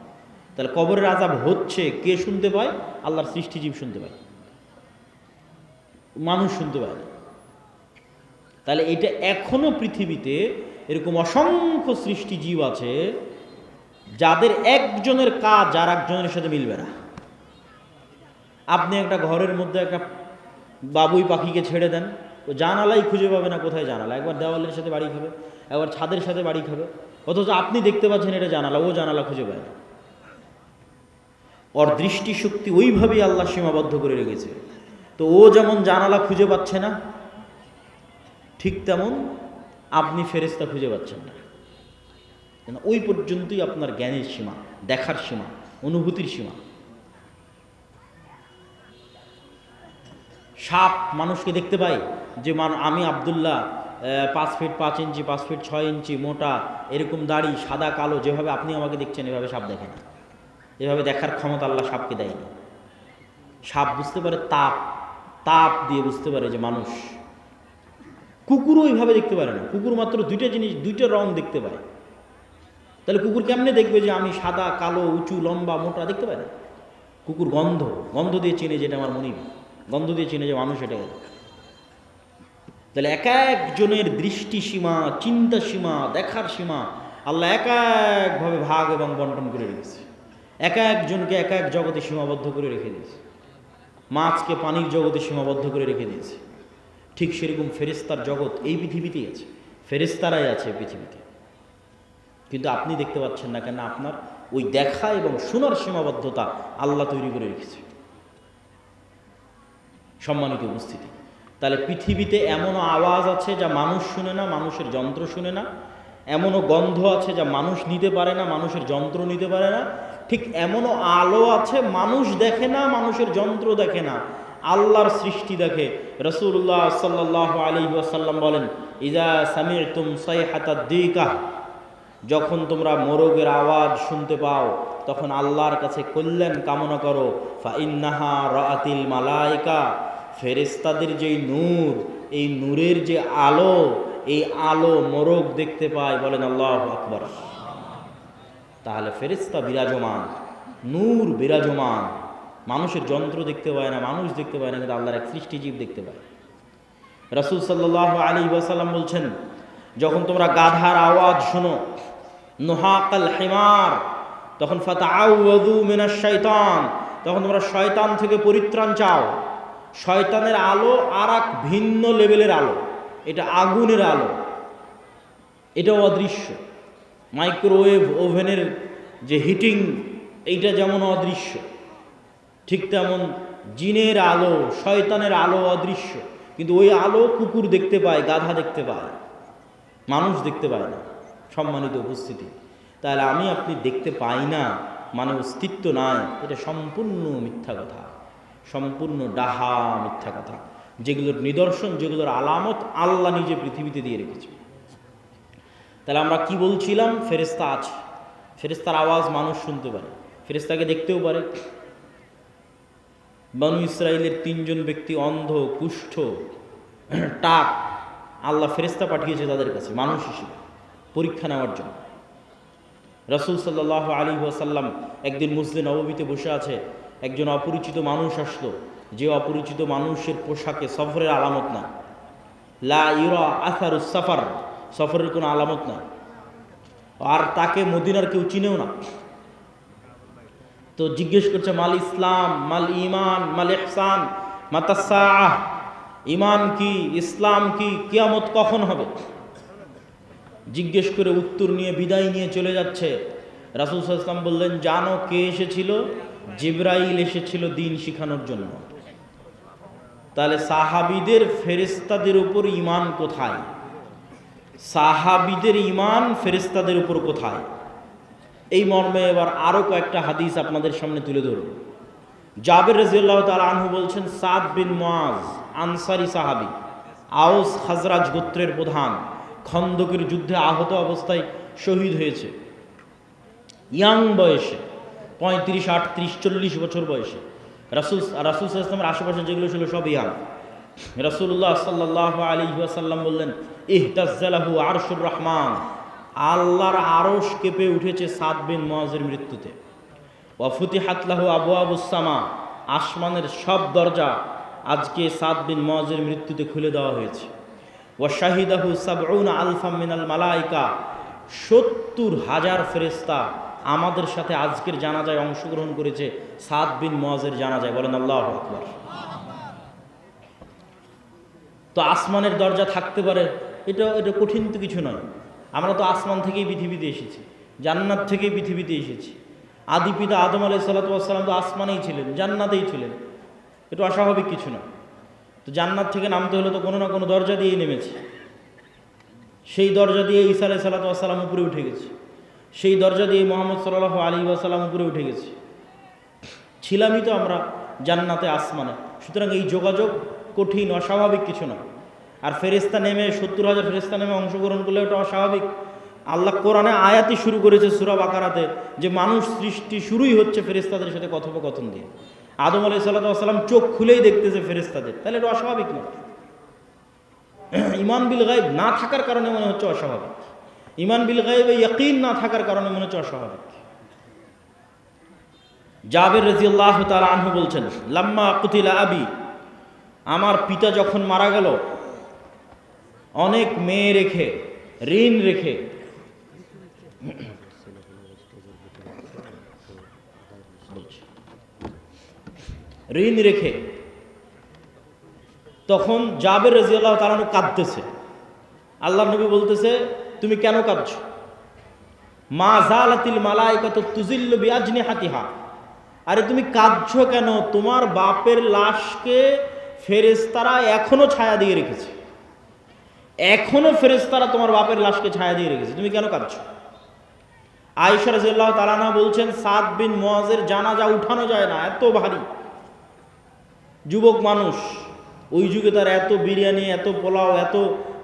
তাহলে কবরের আযাব হচ্ছে, কে শুনতে পায়? আল্লাহর সৃষ্টিজীব শুনতে পায়, মানুষ শুনতে পায় না। তাহলে এটা এখনো পৃথিবীতে এরকম অসংখ্য সৃষ্টিজীব আছে যাদের একজনের কাজ আর একজনের সাথে মিলবে না। আপনি একটা ঘরের মধ্যে একটা বাবুই পাখিকে ছেড়ে দেন, ও জানালাই খুঁজে পাবে না কোথায় জানালা। একবার দেওয়ালের সাথে বাড়ি খাবে, একবার ছাদের সাথে বাড়ি খাবে, অথচ আপনি দেখতে পাচ্ছেন এটা জানালা, ও জানালা খুঁজে পায় না। ওর দৃষ্টিশক্তি ওইভাবেই আল্লাহ সীমাবদ্ধ করে রেখেছে। তো ও যেমন জানালা খুঁজে পাচ্ছে না, ঠিক তেমন আপনি ফেরেশতা খুঁজে পাচ্ছেন না। ওই পর্যন্তই আপনার জ্ঞানের সীমা, দেখার সীমা, অনুভূতির সীমা। সাপ মানুষকে দেখতে পাই যে আমি আব্দুল্লাহ 5 ফিট 5 ইঞ্চি, 5 ফিট 6 ইঞ্চি মোটা, এরকম দাড়ি, সাদা কালো, যেভাবে আপনি আমাকে দেখছেন এভাবে সাপ দেখে না। এভাবে দেখার ক্ষমতা আল্লাহ সাপকে দেয়নি। সাপ বুঝতে পারে তাপ, তাপ দিয়ে বুঝতে পারে যে মানুষ। কুকুরও ওইভাবে দেখতে পারে না। কুকুর মাত্র দুইটা জিনিস, দুইটা রং দেখতে পায়। তাহলে কুকুর কেমনে দেখবে যে আমি সাদা কালো, উঁচু লম্বা মোটা? দেখতে পায় না। কুকুর গন্ধ, গন্ধ দিয়ে চেনে যেটা আমার মনিব, গন্ধ দিয়ে চেনে যে মানুষ এটা। তাহলে এক একজনের দৃষ্টি সীমা, চিন্তা সীমা, দেখার সীমা আল্লাহ এক একভাবে ভাগ এবং বন্টন করে রেখেছে। এক একজনকে এক এক জগতে সীমাবদ্ধ করে রেখে দিয়েছে। মাছকে পানির জগতে সীমাবদ্ধ করে রেখে দিয়েছে। ঠিক সেরকম ফেরেশতার জগৎ এই পৃথিবীতেই আছে, ফেরেশতারাই আছে পৃথিবীতে। কিন্তু আপনি দেখতে পাচ্ছেন না কেন? আপনার ওই দেখা এবং শোনার সীমাবদ্ধতা আল্লাহ তৈরি করে রেখেছে। সম্মানিত উপস্থিতি, তাহলে পৃথিবীতে এমনও আওয়াজ আছে যা মানুষ শুনে না, মানুষের যন্ত্র শুনে না। এমনও গন্ধ আছে যা মানুষ নিতে পারে না, মানুষের যন্ত্র নিতে পারে না। ঠিক এমনও আলো আছে মানুষ দেখে না, মানুষের যন্ত্র দেখে না, আল্লাহর সৃষ্টি দেখে। রাসূলুল্লাহ সাল্লাল্লাহু আলাইহি ওয়াসাল্লাম বলেন, ইজা সামি'তুম সাইহাতাদ দিকা, যখন তোমরা মোরগের আওয়াজ শুনতে পাও তখন আল্লাহর কাছে কল্যাণ কামনা করো। ফা ইন্নাহা রাআতিল মালাইকা, ফেরেশতাদের যেই নূর, এই নূরের যে আলো, এই আলো মোরগ দেখতে পায়। বলেন আল্লাহু আকবার। তাহলে ফেরেশতা বিরাজমান, নূর বিরাজমান। মানুষের যন্ত্র দেখতে পায় না, মানুষ দেখতে পায় না, কিন্তু আল্লাহর এক সৃষ্টিজীব দেখতে পায়। রাসূল সাল্লাল্লাহু আলাইহি ওয়াসাল্লাম বলছেন, যখন তোমরা গাধার আওয়াজ শোনো, নুহাকাল হিমার, তখন ফাতাআউযু মিনাশ শাইতান, তখন তোমরা শয়তান থেকে পরিত্রাণ চাও। শয়তানের আলো আর এক ভিন্ন লেভেলের আলো, এটা আগুনের আলো, এটাও অদৃশ্য। মাইক্রোওয়েভ ওভেনের যে হিটিং, এইটা যেমন অদৃশ্য, ঠিক তেমন জিনের আলো, শয়তানের আলো অদৃশ্য। কিন্তু ওই আলো কুকুর দেখতে পায়, গাধা দেখতে পায়, মানুষ দেখতে পায় না। সম্মানিত উপস্থিতি, তাহলে আমি আপনি দেখতে পাই না মানে অস্তিত্ব নাই, এটা সম্পূর্ণ মিথ্যা কথা, সম্পূর্ণ ডাহা মিথ্যা কথা। যেগুলোর নিদর্শন, যেগুলোর আলামত আল্লাহ নিজে পৃথিবীতে দিয়ে রেখেছে। তাহলে আমরা কি বলছিলাম? ফেরেশতা আছে, ফেরেশতার আওয়াজ মানুষ শুনতে পারে, ফেরেশতাকে দেখতেও পারে। বনু ইসরাইলের 3 জন ব্যক্তি অন্ধ, কুষ্ঠ, টাক, আল্লাহ ফেরেশতা পাঠিয়েছে তাদের কাছে মানুষ হিসেবে পরীক্ষা নেওয়ার জন্য। রাসূল সাল্লাল্লাহু আলাইহি ওয়াসাল্লাম একদিন মসজিদে নববীতে বসে আছে, একজন অপরিচিত মানুষ আসলো। যে অপরিচিত মানুষের পোশাকে সফরের আলামত না, লা ইউরা আসারুস সফর, সফরের কোনো আলামত না, আর তাকে মদিনার কেউ চিনেও না। তো জিজ্ঞেস করছে, মাল ইসলাম, মাল ইমান, মাল ইহসান, মাতাস সাআহ, ইমান কি, ইসলাম কি, কিয়ামত কখন হবে। জিজ্ঞেস করে উত্তর নিয়ে বিদায় নিয়ে চলে যাচ্ছে। রাসূল সাল্লাল্লাহু আলাইহি ওয়াসাল্লাম বললেন, জানো কে এসেছিল? জিবরাইল এসেছিল দিন শিখানোর জন্য। তাহলে সাহাবীদের ফেরেশতাদের উপর ঈমান কোথায়? সাহাবীদের ঈমান ফেরেশতাদের উপর কোথায়? এই মর্মে এবার আরো কয়েকটা হাদিস আপনাদের সামনে তুলে ধরব। জাবের রাদিয়াল্লাহু তাআলা আনহু বলছেন, সাদ বিন মুআজ আনসারী সাহাবী, আওস খাজরাজ গোত্রের প্রধান, খন্দকের যুদ্ধে আহত অবস্থায় শহীদ হয়েছে। ইয়াং বয়সে, 35, 38, 40 বছর বয়সে। রাসূল সাল্লাল্লাহু আলাইহি ওয়াসাল্লামের আশেপাশে যেগুলো ছিল সব ইয়াং। রাসূলুল্লাহ সাল্লাল্লাহু আলাইহি ওয়াসাল্লাম বললেন, ইহতাজ্জালাহু আরশুর রহমান, আল্লাহর আরশ কেঁপে উঠেছে সাদ বিন মুআজের মৃত্যুতে। ওয়া ফুতিহাত লাহু আবওয়াবুস সামা, আসমানের সব দরজা আজকে সাদ বিন মুআজের মৃত্যুতে খুলে দেওয়া হয়েছে। ওয়া শাহিদাহু সাবউনা আলফাম মিনাল মালাইকা, 70,000 ফেরেশতা আমাদের সাথে আজকের জানাজায় অংশগ্রহণ করেছে সাদ বিন মুআজের জানাজায়। বলেন আল্লাহু আকবার। তো আসমানের দরজা থাকতে পারে, এটা কঠিন তো কিছু নয়। আমরা তো আসমান থেকেই পৃথিবীতে এসেছি, জান্নাত থেকেই পৃথিবীতে এসেছি। আদি পিতা আদম আলাইহিস সালাতু ওয়াস সালাম তো আসমানেই ছিলেন, জান্নাতেই ছিলেন, এটা অস্বাভাবিক কিছু না। তো জান্নাত থেকে নামতে হলে তো কোনো না কোনো দরজা দিয়েই নেমেছে। সেই দরজা দিয়ে ঈসা আলাইহিস সালাতু ওয়াস সালাম উপরে উঠে গেছে, সেই দরজা দিয়ে মুহাম্মদ সাল্লাল্লাহু আলাইহি ওয়াসাল্লাম উপরে উঠে গেছে। ছিলামই তো আমরা জান্নাতে, আসমানে। সুতরাং এই যোগাযোগ কঠিন, অস্বাভাবিক কিছু না। আর ফেরেশতা নেমে 70,000 ফেরেশতা নেমে অংশগ্রহণ করলে ওটা অস্বাভাবিক। আল্লাহ কোরআনে আয়াতই শুরু করেছে সূরা বাকারাতে যে মানুষ সৃষ্টি শুরুই হচ্ছে ফেরেশতাদের সাথে কথোপকথন দিয়ে। আদম আলাইহিস সালাতু ওয়াস সালাম চোখ খুলেই দেখতেছে ফেরেশতাদের, তাহলে এটা অস্বাভাবিক না। ঈমান বিল গায়ব না থাকার কারণে মনে হচ্ছে অস্বাভাবিক, ঈমান বিল গায়বে ইয়াকিন না থাকার কারণে মনে হচ্ছে অস্বাভাবিক। জাবের রাদিয়াল্লাহু তাআলা আনহু বলছেন, লাম্মা কুতিলা আবি, আমার পিতা যখন মারা গেল, অনেক মেয়ে রেখে, ঋণ রেখে, ঋণ রেখে, তখন জাবের রাদিয়াল্লাহু তাআলা কাঁদতেছে। আল্লাহর নবী বলতেছে, তুমি কেন কাঁদছো? মা জালাতিল মালাইকাতু তুজিল্লু বিআজনিহাতিহা, আরে তুমি কাঁদছো কেন? তোমার বাপের লাশকে ফেরেশতারা এখনো ছায়া দিয়ে রেখেছে, এখনো ফেরেশতারা তোমার বাপের লাশকে ছায়া দিয়ে রেখেছে, তুমি কেন কাঁদছো? আয়েশা রাদিয়াল্লাহু তাআলা আনহা বলছেন, সাদ বিন মুআজের জানাজা উঠানো যায় না, এত ভারী। যুবক মানুষ, ওই যুগে তার এত বিরিয়ানি, এত পোলাও, এত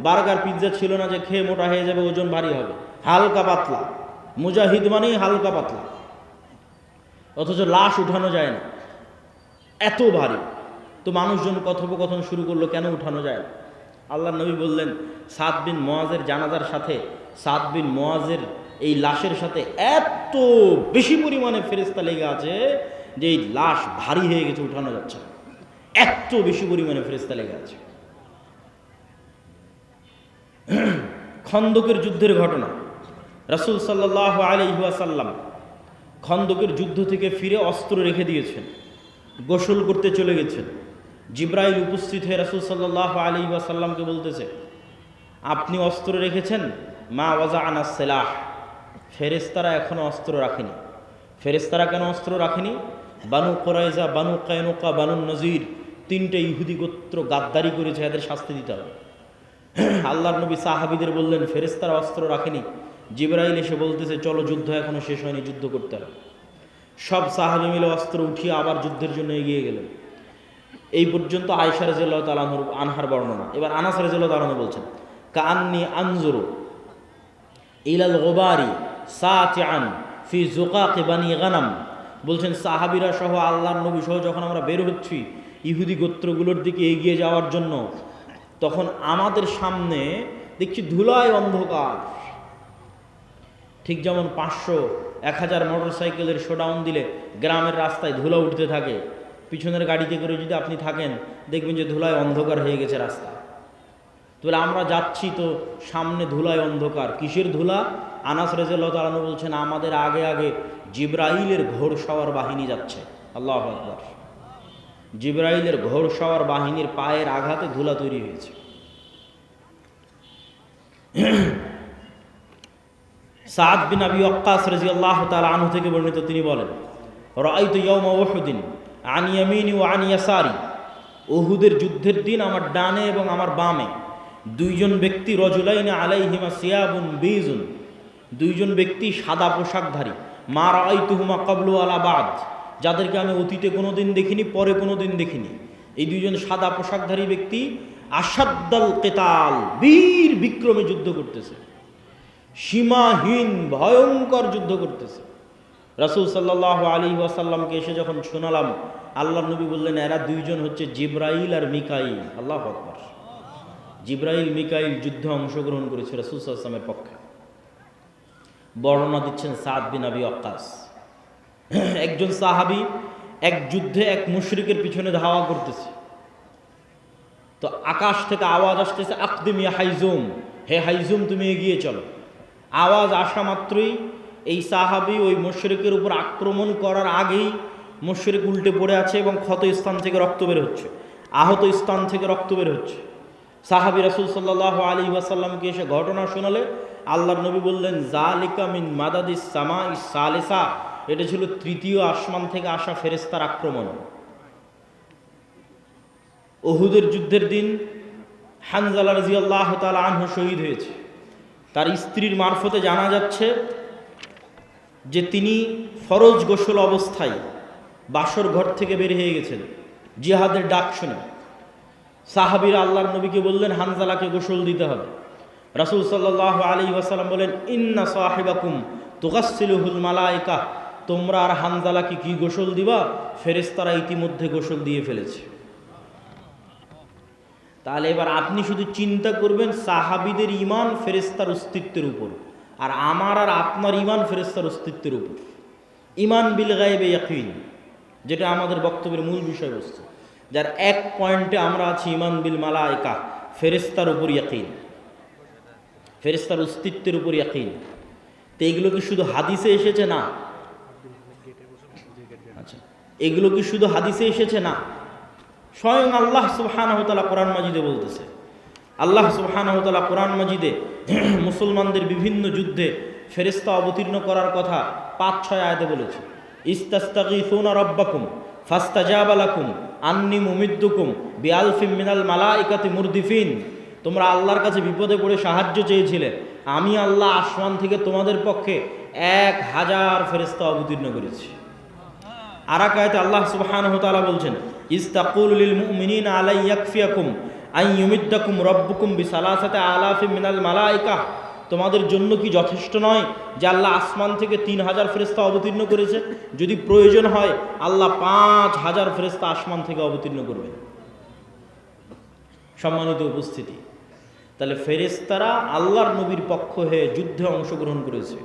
বার্গার, পিৎজা ছিল না যে খেয়ে মোটা হয়ে যাবে, ওজন ভারী হবে। হালকা পাতলা, মুজাহিদ মানেই হালকা পাতলা, অথচ লাশ উঠানো যায় না, এত ভারী। তো মানুষজন কথোপকথন শুরু করলো, কেন উঠানো যায় না? আল্লাহর নবী বললেন, সাদ বিন মুআজের জানাজার সাথে, সাদ বিন মুআজের এই লাশের সাথে এত বেশি পরিমাণে ফেরেশতা লেগে আছে যে এই লাশ ভারী হয়ে গেছে, উঠানো যাচ্ছে না, এত বেশি পরিমাণে ফেরেশতা লেগে আছে। খন্দকের যুদ্ধের ঘটনা, রাসূল সাল্লাল্লাহু আলাইহি ওয়াসাল্লাম খন্দকের যুদ্ধ থেকে ফিরে অস্ত্র রেখে দিয়েছেন, গোসল করতে চলে গেছেন। জিবরাইল উপস্থিত হয়ে রাসূল সাল্লাল্লাহু আলাইহি ওয়াসাল্লামকে বলতেছে, আপনি অস্ত্র রেখেছেন? মা ওয়াজা'না সিলাহ, ফেরেশতারা এখনো অস্ত্র রাখেনি। ফেরেশতারা কেন অস্ত্র রাখেনি? বানু কুরাইজা, বানু কায়নুকা, বানু নজির, 3টে ইহুদি গোত্র গাদ্দারি করেছে, এদের শাস্তি দিতে হবে। আল্লাহর নবী সাহাবীদের বললেন, ফেরেশতারা অস্ত্র রাখেনি। জিবরাইল এসে বলতেছে, চলো, যুদ্ধ এখনো শেষ হয়নি, যুদ্ধ করতে হবে। সব সাহাবী মিলে অস্ত্র উঠিয়ে আবার যুদ্ধের জন্য এগিয়ে গেলেন। এই পর্যন্ত আয়েশা রাদিয়াল্লাহু তাআলা আনহার বর্ণনা। এবার আনাস রাদিয়াল্লাহু তাআলা বলছেন, কাআন্নী আনজুরু ইলাল গুবারি সাতিআন ফি যুকাকি বানি গানাম, বলছেন সাহাবীরা সহ আল্লাহর নবী সহ যখন আমরা বের হচ্ছি ইহুদি গোত্রগুলোর দিকে এগিয়ে যাওয়ার জন্য, তখন আমাদের সামনে দেখছি ধুলায় অন্ধকার। ঠিক যেমন 500-1000 মোটরসাইকেলের শোডাউন দিলে গ্রামের রাস্তায় ধুলা উঠতে থাকে, পিছনের গাড়িতে করে যদি আপনি থাকেন দেখবেন যে ধুলায় অন্ধকার হয়ে গেছে রাস্তা। তাহলে আমরা যাচ্ছি তো সামনে ধুলায় অন্ধকার, কিসের ধুলা? আনাস রাদিয়াল্লাহু তাআলা বলছেন, আমাদের আগে আগে জিবরাইলের ঘোড়সওয়ার বাহিনী যাচ্ছে। আল্লাহু আকবার। জিবরাইলের ঘোড়সওয়ার বাহিনীর পায়ের আঘাতে ধুলা তৈরি হয়েছে। সাদ বিন আবি ওয়াক্কাস রাদিয়াল্লাহু তাআলা আনহু থেকে বর্ণিত, তিনি বলেন, রাআইতু ইয়াওমা উহুদিন আন ইয়ামিনি ওয়া আন ইয়াসারি, উহুদের যুদ্ধের দিন আমার ডানে এবং আমার বামে দুইজন ব্যক্তি, রজুলাইন আলাইহিমা সিয়াবুন বীজুন, দুইজন ব্যক্তি সাদা পোশাকধারী, মা রাআইতুহুমা ক্বাবলু ওয়ালা বাদ, যাদেরকে আমি অতীতে কোনোদিন দেখিনি, পরে কোনোদিন দেখিনি। এই দুইজন সাদা পোশাকধারী ব্যক্তি আসাদ্দাল কিতাল, বীর বিক্রমে যুদ্ধ করতেছে, সীমাহীন ভয়ঙ্কর যুদ্ধ করতেছে। রাসূল সাল্লাল্লাহু আলাইহি ওয়াসাল্লামকে এসে যখন শোনালাম, আল্লাহর নবী বললেন, এরা দুইজন হচ্ছে জিবরাইল আর মিকাইল। আল্লাহু আকবার। জিবরাইল মিকাইল যুদ্ধে অংশগ্রহণ করেছে রাসূল সাল্লাল্লাহু আলাইহি ওয়াসাল্লামের পক্ষে। বর্ণনা দিচ্ছেন সাদ বিন আবি ওয়াক্কাস। একজন সাহাবী এক যুদ্ধে এক মুশরিকের পিছনে ধাওয়া করতেছে, তো আকাশ থেকে আওয়াজ আসতেছে, আকদিম ইয়া হাইজুম, হে হাইজুম তুমি এগিয়ে চলো। আওয়াজ আসা মাত্রই এই সাহাবী ওই মুশরিকের উপর আক্রমণ করার আগেই মুশরিক উল্টে পড়ে আছে এবং ক্ষত স্থান থেকে রক্ত বের হচ্ছে, আহত স্থান থেকে রক্ত বের হচ্ছে। সাহাবী রাসূল সাল্লাল্লাহু আলাইহি ওয়াসাল্লামকে এসে ঘটনা শোনালে আল্লাহর নবী বললেন, যালিকা মিন মাদাদিস সামাইস সালিসা, এটা ছিল তৃতীয় আসমান থেকে আসা ফেরেশতার আক্রমণ। উহুদের যুদ্ধের দিন হানজালা রাদিয়াল্লাহু তাআলা আনহু শহীদ হয়েছে। তার স্ত্রীর মারফতে জানা যাচ্ছে যে তিনি ফরজ গোসল অবস্থায় বাসর ঘর থেকে বের হয়ে গেছেন জিহাদের ডাক শুনে। সাহাবীরা আল্লাহর নবীকে বললেন, হানজালাকে গোসল দিতে হবে। রাসূল সাল্লাল্লাহু আলাইহি ওয়াসাল্লাম বলেন, ইন্না সাহিবাকুম তুগাসসিলুহুল মালায়েকা, তোমরা আর হানজালাকে কি গোসল দিবা? ফেরেশতারা ইতিমধ্যে গোসল দিয়ে ফেলেছে। তাহলে এবার আপনি শুধু চিন্তা করবেন সাহাবীদের ঈমান ফেরেশতার অস্তিত্বের উপর, আর আমার আর আপনার ঈমান ফেরেশতার অস্তিত্বের উপর। ঈমান বিল গায়বে ইয়াকিন, যেটা আমাদের বক্তব্যের মূল বিষয়বস্তু, যার এক পয়েন্টে আমরা আছি ঈমান বিল মালায়েকা, ফেরেশতার উপর ইয়াকিন, ফেরেশতার অস্তিত্বের উপর ইয়াকিন। তো এগুলো কি শুধু হাদিসে এসেছে? না। আচ্ছা, এগুলো কি শুধু হাদিসে এসেছে? না, স্বয়ং আল্লাহ সুবহানাহু ওয়া তাআলা কোরআন মাজিদে বলতেছে। আল্লাহ সুবহানাহু ওয়া তাআলা কোরআন মাজিদে মুসলমানদের বিভিন্ন যুদ্ধে ফেরেশতা অবতীর্ণ করার কথা ৫-৬ আয়াতে বলেছে। ইস্তাস্তাগীসুনা রাব্বাকুম ফাস্তাজাবা লাকুম আন্নী মুমিদ্দুকুম বিআলফিম মিনাল মালাইকাতি মুরদিফিন, তোমরা আল্লাহর কাছে বিপদে পড়ে সাহায্য চেয়েছিলে, আমি আল্লাহ আসমান থেকে তোমাদের পক্ষে ১,০০০ ফেরেশতা অবতীর্ণ করেছি। আর এক আয়াতে আল্লাহ সুবহানাহু ওয়া তাআলা বলছেন, ইস্তাকুলু লিল মুমিনিনা আলা ইয়াকফিয়াকুম আন ইউমিদ্দাকুম রাব্বুকুম বিসালাসাতি আলাফিম মিনাল মালাইকা, তোমাদের জন্য কি যথেষ্ট নয় যে আল্লাহ আসমান থেকে ৩,০০০ ফেরেশতা অবতীর্ণ করেছে? যদি প্রয়োজন হয় আল্লাহ ৫,০০০ ফেরেশতা আসমান থেকে অবতীর্ণ করবেন। সম্মানিত উপস্থিতি, তাহলে ফেরেশতারা আল্লাহর নবীর পক্ষ হয়ে যুদ্ধে অংশগ্রহণ করেছে,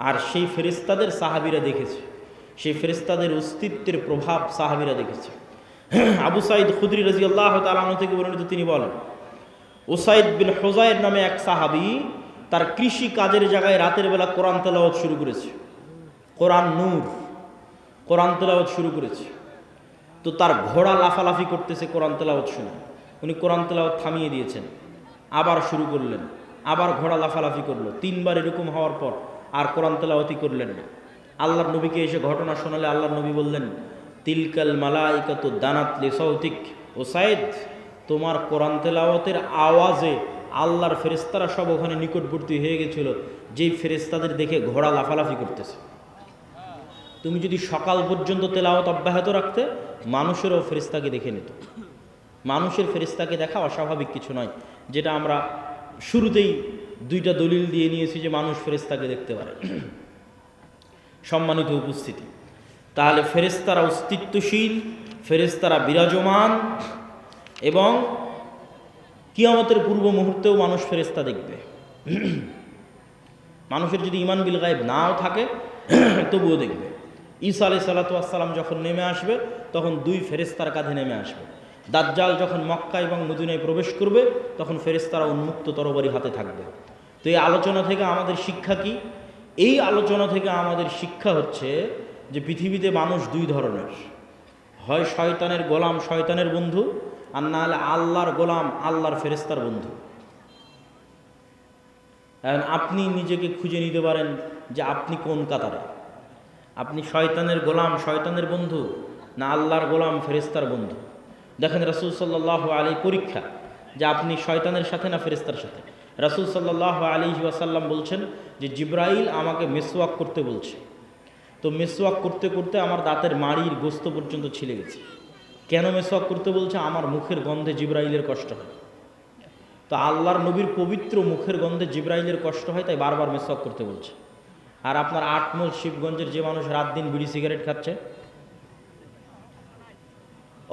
আর সেই ফেরেশতাদের সাহাবীরা দেখেছে, সেই ফেরেশতাদের অস্তিত্বের প্রভাব সাহাবীরা দেখেছে। আবু সাঈদ খুদরি রাদিয়াল্লাহু তাআলা আনহু থেকে বর্ণিত, তিনি বলেন, উসাইদ বিন হুযায়র নামে এক সাহাবী তার কৃষি কাজের জায়গায় রাতের বেলা কোরআন তেলাওয়াত শুরু করেছে, কোরআন নূর, কোরআন তেলাওয়াত শুরু করেছে। তো তার ঘোড়া লাফালাফি করতেছে কোরআন তেলাওয়াত শুনে, উনি কোরআন তেলাওয়াত থামিয়ে দিয়েছেন, আবার শুরু করলেন, আবার ঘোড়া লাফালাফি করলো। ৩ বার এরকম হওয়ার পর আর কোরআন তেলাওয়াতই করলেন না। আল্লাহর নবীকে এসে ঘটনা শোনালে আল্লাহর নবী বললেন, তিলকাল মালাইকাতু দানাত লিসাউতিক, ও সাইদ, তোমার কোরআন তেলাওয়াতের আওয়াজে আল্লাহর ফেরেশতারা সব ওখানে নিকটবর্তী হয়ে গেছিল, যেই ফেরেশতাদের দেখে ঘোড়া লাফালাফি করতেছে। তুমি যদি সকাল পর্যন্ত তেলাওয়াত অব্যাহত রাখতে, মানুষেরও ফেরেশতাকে দেখে নিত। মানুষের ফেরেশতাকে দেখা অস্বাভাবিক কিছু নয়, যেটা আমরা শুরুতেই 2টা দলিল দিয়ে নিয়েছি যে মানুষ ফেরেশতাকে দেখতে পারে। সম্মানিত উপস্থিতি, তাহলে ফেরেশতারা অস্তিত্বশীল, ফেরেশতারা বিরাজমান, এবং কিয়ামতের পূর্ব মুহূর্তেও মানুষ ফেরেশতা দেখবে। মানুষের যদি ঈমান বিল গায়ব নাও থাকে তবুও দেখবে। ঈসা আলাইহিস সালাতু ওয়াস সালাম যখন নেমে আসবে তখন 2 ফেরেশতার কাঁধে নেমে আসবে। দাজ্জাল যখন মক্কা এবং মদিনায় প্রবেশ করবে তখন ফেরেশতারা উন্মুক্ত তরবারি হাতে থাকবে। তো এই আলোচনা থেকে আমাদের শিক্ষা কি? এই আলোচনা থেকে আমাদের শিক্ষা হচ্ছে যে পৃথিবীতে মানুষ 2 ধরনের, হয় শয়তানের গোলাম, শয়তানের বন্ধু, আর না হলে আল্লাহর গোলাম, আল্লাহর ফেরেশতার বন্ধু। এখন আপনি নিজেকে খুঁজে নিতে পারেন যে আপনি কোন কাতারে, আপনি শয়তানের গোলাম, শয়তানের বন্ধু, না আল্লাহর গোলাম, ফেরেশতার বন্ধু। দেখেন রাসূল সাল্লাল্লাহু আলাইহি পরীক্ষা যে আপনি শয়তানের সাথে না ফেরেশতার সাথে। রাসূল সাল্লাল্লাহু আলাইহি ওয়াসাল্লাম বলছেন যে জিবরাইল আমাকে মেসওয়াক করতে বলছে, তো মেসওয়াক করতে করতে আমার দাঁতের মাড়ির গোস্ত পর্যন্ত ছিলে গেছে। কেন মেসওয়াক করতে বলছে? আমার মুখের গন্ধে জিবরাইলের কষ্ট হয়। তো আল্লাহর নবীর পবিত্র মুখের গন্ধে জিবরাইলের কষ্ট হয়, তাই বারবার মেসওয়াক করতে বলছে। আর আপনার আটমল শিবগঞ্জের যে মানুষ রাত দিন বিড়ি সিগারেট খাচ্ছে,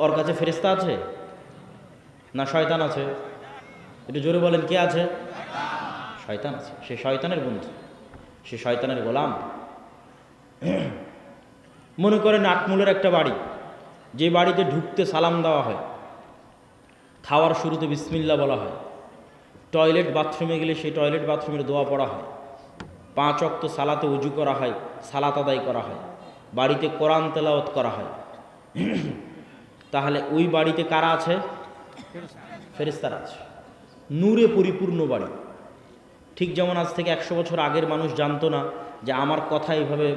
ওর কাছে ফেরেশতা আছে না শয়তান আছে? একটু জোরে বলেন, কে আছে? শয়তান আছে। সে শয়তানের বন্ধু, সে শয়তানের গোলাম। মনে করেন আটমূলের একটা বাড়ি, যে বাড়িতে ঢুকতে সালাম দেওয়া হয়, খাওয়ার শুরুতে বিসমিল্লাহ বলা হয়, টয়লেট বাথরুমে গেলে সেই টয়লেট বাথরুমের দোয়া পড়া হয়, 5 ওয়াক্ত সালাতে উজু করা হয়, সালাত আদায় করা হয়, বাড়িতে কোরআন তেলাওয়াত করা হয়, তাহলে ওই বাড়িতে কারা আছে? ফেরেশতারা আছে। নূরে পরিপূর্ণ বাড়ি। ঠিক যেমন আজ থেকে 100 বছর আগের মানুষ জানতো না যে আমার কথা এইভাবে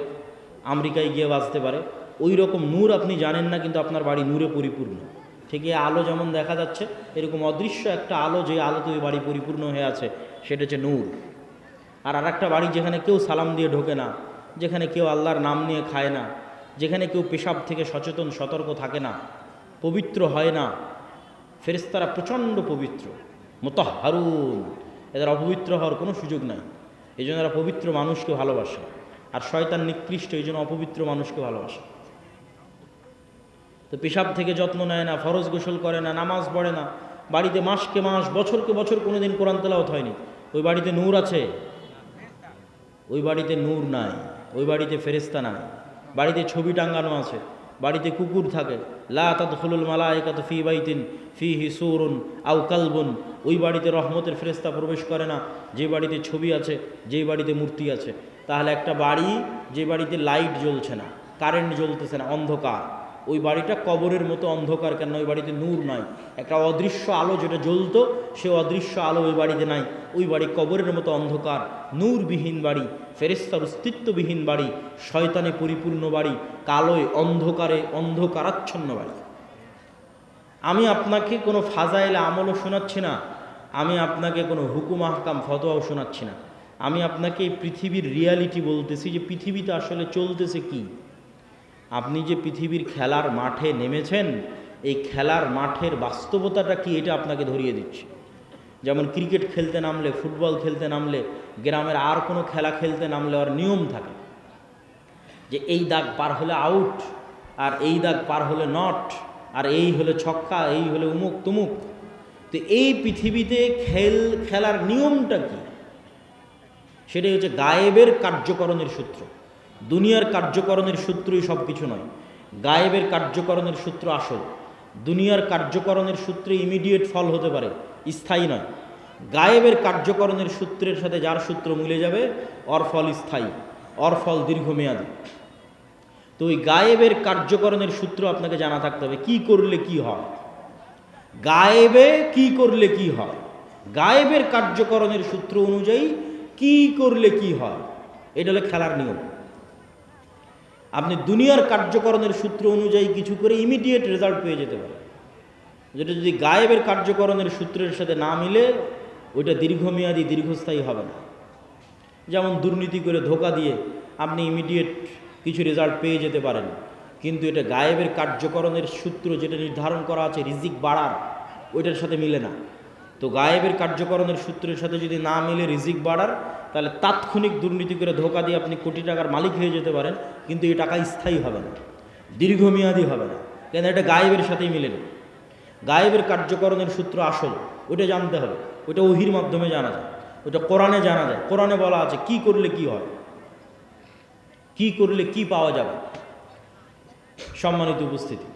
আমেরিকায় গিয়ে বাজতে পারে, ওই রকম নূর আপনি জানেন না, কিন্তু আপনার বাড়ি নূরে পরিপূর্ণ। ঠিক এই আলো যেমন দেখা যাচ্ছে, এরকম অদৃশ্য একটা আলো, যে আলোতে ওই বাড়ি পরিপূর্ণ হয়ে আছে, সেটা হচ্ছে নূর। আর একটা বাড়ি যেখানে কেউ সালাম দিয়ে ঢোকে না, যেখানে কেউ আল্লাহর নাম নিয়ে খায় না, যেখানে কেউ পেশাব থেকে সচেতন সতর্ক থাকে না, পবিত্র হয় না। ফেরেশতারা প্রচণ্ড পবিত্র, মুতাহহারুন, এদের অপবিত্র হওয়ার কোনো সুযোগ নাই। এই জন্য এরা পবিত্র মানুষকে ভালোবাসে। আর শয়তান নিকৃষ্ট, এই জন্য অপবিত্র মানুষকে ভালোবাসে। তো পেশাব থেকে যত্ন নেয় না, ফরজ গোসল করে না, নামাজ পড়ে না, বাড়িতে মাসকে মাস, বছরকে বছর কোনোদিন কোরআন তেলাওয়াত হয়নি, ওই বাড়িতে নূর আছে? ওই বাড়িতে নূর নাই, ওই বাড়িতে ফেরেশতা নাই। বাড়িতে ছবি টাঙ্গানো আছে, বাড়িতে কুকুর থাকে, লা তাদখুলুল মালায়েকাতু ফি বাইতিন ফিহি সূরুন আও কালবুন, ওই বাড়িতে রহমতের ফেরেশতা প্রবেশ করে না যে বাড়িতে ছবি আছে, যে বাড়িতে মূর্তি আছে। তাহলে একটা বাড়ি যে বাড়িতে লাইট জ্বলছে না, কারেন্ট জ্বলতেছে না, অন্ধকার, ওই বাড়িটা কবরের মতো অন্ধকার। কেন? ওই বাড়িতে নূর নাই। একটা অদৃশ্য আলো যেটা জ্বলতো, সে অদৃশ্য আলো ওই বাড়িতে নাই। ওই বাড়ি কবরের মতো অন্ধকার, নূরবিহীন বাড়ি, ফেরেশতার অস্তিত্ববিহীন বাড়ি, শয়তানে পরিপূর্ণ বাড়ি, কালোয় অন্ধকারে অন্ধকারাচ্ছন্ন বাড়ি। আমি আপনাকে কোনো ফাজাইল আমলও শোনাচ্ছি না, আমি আপনাকে কোনো হুকুম আহকাম ফতোয়াও শোনাচ্ছি না। আমি আপনাকে এই পৃথিবীর রিয়ালিটি বলতেছি, যে পৃথিবীতে আসলে চলতেছে কি। আপনি যে পৃথিবীর খেলার মাঠে নেমেছেন, এই খেলার মাঠের বাস্তবতাটা কি, এটা আপনাকে ধরিয়ে দিচ্ছি। যেমন ক্রিকেট খেলতে নামলে, ফুটবল খেলতে নামলে, গ্রামের আর কোনো খেলা খেলতে নামলে ওর নিয়ম থাকে, যে এই দাগ পার হলে আউট, আর এই দাগ পার হলে নট, আর এই হলে ছক্কা, এই হলে উমুক তুমুক। তো এই পৃথিবীতে খেলার নিয়মটা কি, সেটাই হচ্ছে গায়েবের কার্যকরণের সূত্র। দুনিয়ার কার্যকরণের সূত্রই সব কিছু নয়, গায়েবের কার্যকরণের সূত্র আসল। দুনিয়ার কার্যকরণের সূত্রে ইমিডিয়েট ফল হতে পারে, স্থায়ী নয়। গায়েবের কার্যকরণের সূত্রের সাথে যার সূত্র মিলে যাবে, ওর ফল স্থায়ী, ওর ফল দীর্ঘমেয়াদী। তো ওই গায়েবের কার্যকরণের সূত্র আপনাকে জানা থাকতে হবে, কি করলে কি হয়, গায়েবে কি করলে কি হয়, গায়েবের কার্যকরণের সূত্র অনুযায়ী কি করলে কি হয়, এটা হলো খেলার নিয়ম। আপনি দুনিয়ার কার্যকরণের সূত্র অনুযায়ী কিছু করে ইমিডিয়েট রেজাল্ট পেয়ে যেতে পারেন, যেটা যদি গায়েবের কার্যকরণের সূত্রের সাথে না মিলে, ওইটা দীর্ঘমেয়াদী দীর্ঘস্থায়ী হবে না। যেমন দুর্নীতি করে ধোঁকা দিয়ে আপনি ইমিডিয়েট কিছু রেজাল্ট পেয়ে যেতে পারেন, কিন্তু এটা গায়েবের কার্যকরণের সূত্র যেটা নির্ধারণ করা আছে রিজিক বাড়ার, ওইটার সাথে মিলে না। তো গায়েবের কার্যকরণের সূত্রের সাথে যদি না মিলে রিজিক বাড়ার, তাহলে তাৎক্ষণিক দুর্নীতি করে ধোঁকা দিয়ে আপনি কোটি টাকার মালিক হয়ে যেতে পারেন, কিন্তু এই টাকা স্থায়ী হবে না, দীর্ঘমেয়াদী হবে না, কেন? এটা গায়েবের সাথেই মিলে না। গায়েবের কার্যকরণের সূত্র আসল, ওইটা জানতে হবে। ওইটা ওহির মাধ্যমে জানা যায়, ওইটা কোরআনে জানা যায়। কোরআনে বলা আছে কি করলে কি হয়, কি করলে কি পাওয়া যাবে। সম্মানিত উপস্থিতি,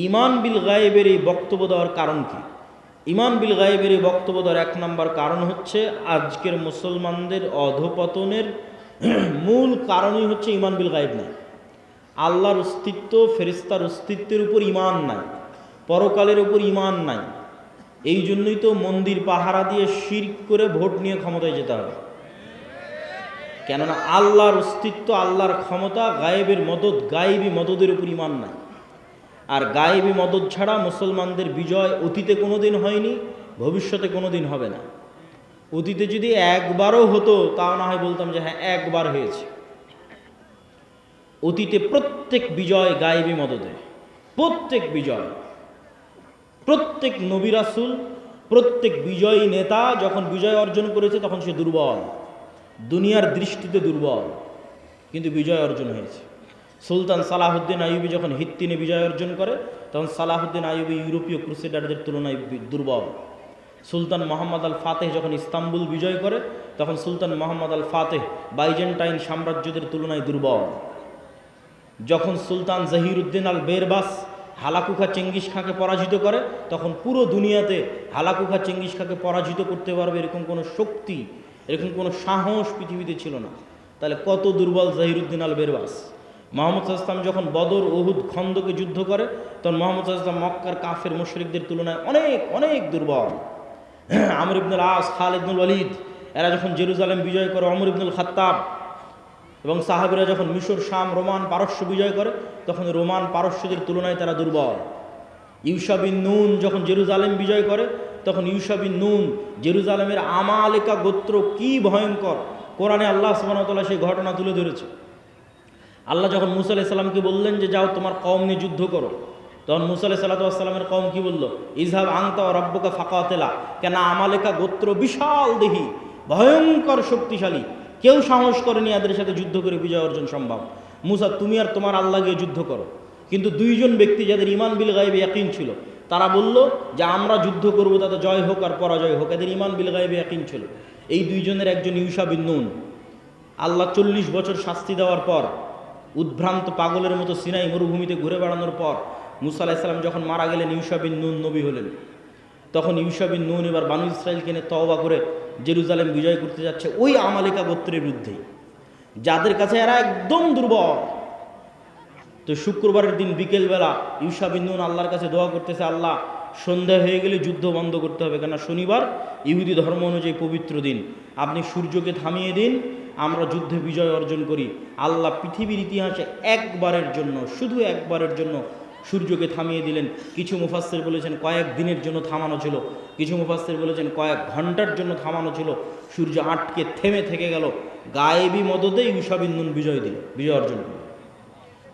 ঈমান বিল গায়েবের এই বক্তব্য দেওয়ার কারণ কি? ঈমান বিল গায়েবের এই বক্তব্য দেওয়ার 1 নম্বর কারণ হচ্ছে, আজকের মুসলমানদের অধপতনের মূল কারণই হচ্ছে ঈমান বিল গায়েব নেই। আল্লাহর অস্তিত্ব, ফেরেশতার অস্তিত্বের উপর ঈমান নাই, পরকালের উপর ঈমান নাই। এই জন্যই তো মন্দির পাহারা দিয়ে শিরক করে ভোট নিয়ে ক্ষমতায় যেতে হবে। কেননা আল্লাহর অস্তিত্ব, আল্লাহর ক্ষমতা, গায়েবের মদদ, গায়েবী মদদের উপর ঈমান নাই। আর গায়েবী মদদ ছাড়া মুসলমানদের বিজয় অতীতে কোনোদিন হয়নি, ভবিষ্যতে কোনোদিন হবে না। অতীতে যদি একবারও হতো তাও না হয় বলতাম যে হ্যাঁ একবার হয়েছে। অতীতে প্রত্যেক বিজয় গায়েবী মদদে, প্রত্যেক বিজয়, প্রত্যেক নবী রাসূল, প্রত্যেক বিজয়ী নেতা যখন বিজয় অর্জন করেছে তখন সে দুর্বল, দুনিয়ার দৃষ্টিতে দুর্বল, কিন্তু বিজয় অর্জন হয়েছে। সুলতান সালাহুদ্দিন আইয়ুবী যখন হিত্তিনে বিজয় অর্জন করে তখন সালাহুদ্দিন আইয়ুবী ইউরোপীয় ক্রুসেডারদের তুলনায় দুর্বল। সুলতান মোহাম্মদ আল ফাতেহ যখন ইস্তাম্বুল বিজয় করে তখন সুলতান মোহাম্মদ আল ফাতেহ বাইজেন্টাইন সাম্রাজ্যদের তুলনায় দুর্বল। যখন সুলতান জহিরুদ্দিন আল বেরবাস হালাকুখা চেঙ্গিস খাঁকে পরাজিত করে তখন পুরো দুনিয়াতে হালাকুখা চেঙ্গিস খাঁকে পরাজিত করতে পারবে এরকম কোনো শক্তি, এরকম কোনো সাহস পৃথিবীতে ছিল না। তাহলে কত দুর্বল জহিরুদ্দিন আল বেরবাস। মোহাম্মদ সাল্লাল্লাহু আলাইহি ওয়াসাল্লাম যখন বদর, উহুদ, খন্দকে যুদ্ধ করে তখন মোহাম্মদ সাল্লাল্লাহু আলাইহি ওয়াসাল্লাম মক্কার কাফের মুশরিকদের তুলনায় অনেক অনেক দুর্বল। আমর ইবনুল আস, খালিদ ইবনুল ওয়ালিদ এরা যখন জেরুজালেম বিজয় করে, ওমর ইবনুল খাত্তাব এবং সাহাবীরা যখন মিশর, শাম, রোমান, পারস্য বিজয় করে তখন রোমান পারস্যদের তুলনায় তারা দুর্বল। ইউশা বিন নুন যখন জেরুজালেম বিজয় করে তখন ইউশা বিন নুন, জেরুজালেমের আমালেকা গোত্র কি ভয়ঙ্কর, কোরআনে আল্লাহ সুবহানাহু ওয়া তাআলা সেই ঘটনা তুলে ধরেছে। আল্লাহ যখন মুসা আলাইহিস সালামকে বললেন যে যাও তোমার কওম নিয়ে যুদ্ধ করো, তখন মুসা আলাইহিস সালামের কওম কি বলল? ইযহাব আনতা ওয়া রাব্বুকা ফাকাতিলা। কেন আমালেকা গোত্র বিশাল দেহী, ভয়ঙ্কর শক্তিশালী, কেউ সাহস করেনি এদের সাথে যুদ্ধ করে বিজয় অর্জন সম্ভব। মুসা তুমি আর তোমার আল্লাহ গিয়ে যুদ্ধ করো। কিন্তু দুইজন ব্যক্তি যাদের ঈমান বিল গায়বে ইয়াকিন ছিল তারা বলল যে আমরা যুদ্ধ করব, তাতে জয় হোক আর পরাজয় হোক। এদের ঈমান বিল গায়বে ইয়াকিন ছিল। এই দুইজনের একজন ইউশা বিন নুন। আল্লাহ 40 বছর শাস্তি দেওয়ার পর, উদ্ভ্রান্ত পাগলের মতো সিনাই মরুভূমিতে ঘুরে বেড়ানোর পর মুসা আলাইহিস সালাম যখন মারা গেলেন ইউশা বিন নুন নবী হলেন। তখন ইউশা বিন নুন এবার বানু ইসরাইলকে নিয়ে তওবা করে জেরুজালেম বিজয় করতে যাচ্ছে ওই আমালিকা গোত্রের বিরুদ্ধে, যাদের কাছে এরা একদম দুর্বল। তো শুক্রবারের দিন বিকেলবেলা ইউশা বিন নুন আল্লাহর কাছে দোয়া করতেছে, আল্লাহ সন্ধ্যা হয়ে গেলে যুদ্ধ বন্ধ করতে হবে, কেন শনিবার ইহুদি ধর্ম অনুযায়ী পবিত্র দিন, আপনি সূর্যকে থামিয়ে দিন, আমরা যুদ্ধে বিজয় অর্জন করি। আল্লাহ পৃথিবীর ইতিহাসে একবারের জন্য, শুধু একবারের জন্য সূর্যকে থামিয়ে দিলেন। কিছু মুফাসসির বলেছেন কয়েক দিনের জন্য থামানো ছিল, কিছু মুফাসসির বলেছেন কয়েক ঘন্টার জন্য থামানো ছিল। সূর্য আটকে থেমে থেকে গেল। গায়েবী মদদে ইউশা বিন নুন বিজয় দিল, বিজয় অর্জন করল।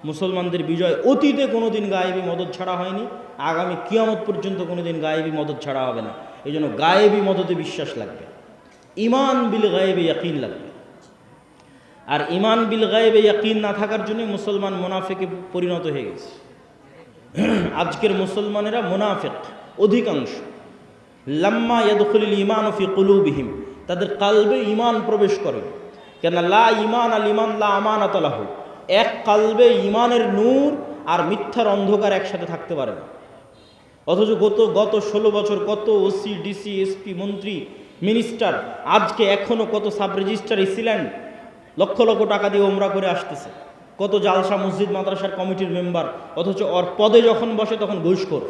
মুসলমানদের বিজয় অতীতে কোনোদিন গায়েবী মদদ ছাড়া হয়নি, আগামী কিয়ামত পর্যন্ত কোনোদিন গায়েবী মদদ ছাড়া হবে না। এই জন্য গায়েবী মদদে বিশ্বাস লাগবে, ঈমান বিল গায়েবে ইয়াকিন লাগবে। আর ঈমান বিল গায়েবে ইয়াকিন না থাকার জন্য মুসলমান মুনাফিকে পরিণত হয়ে গেছে। আজকের মুসলমানেরা মুনাফিক অধিকাংশ। লাম্মা ইয়াদখুলুল ঈমানু ফি কুলুবিহিম, তাদের কালবে ঈমান প্রবেশ করে। কেন লা ঈমান আল ঈমান লা আমানাত লাহু, এক কালবে ঈমানের নূর আর মিথ্যার অন্ধকার একসাথে থাকতে পারে না। অথচ গত 16 বছর কত ওসি, ডিসি, এসপি, মন্ত্রী, মিনিস্টার, আজকে এখনো কত sub registrar AC land lakh lakh টাকা দিয়ে ওমরা করে আসতেছে, কত জালসা মসজিদ মাদ্রাসার কমিটির মেম্বার, অথচ ওর পদে যখন বসে তখন ঘুষখোর।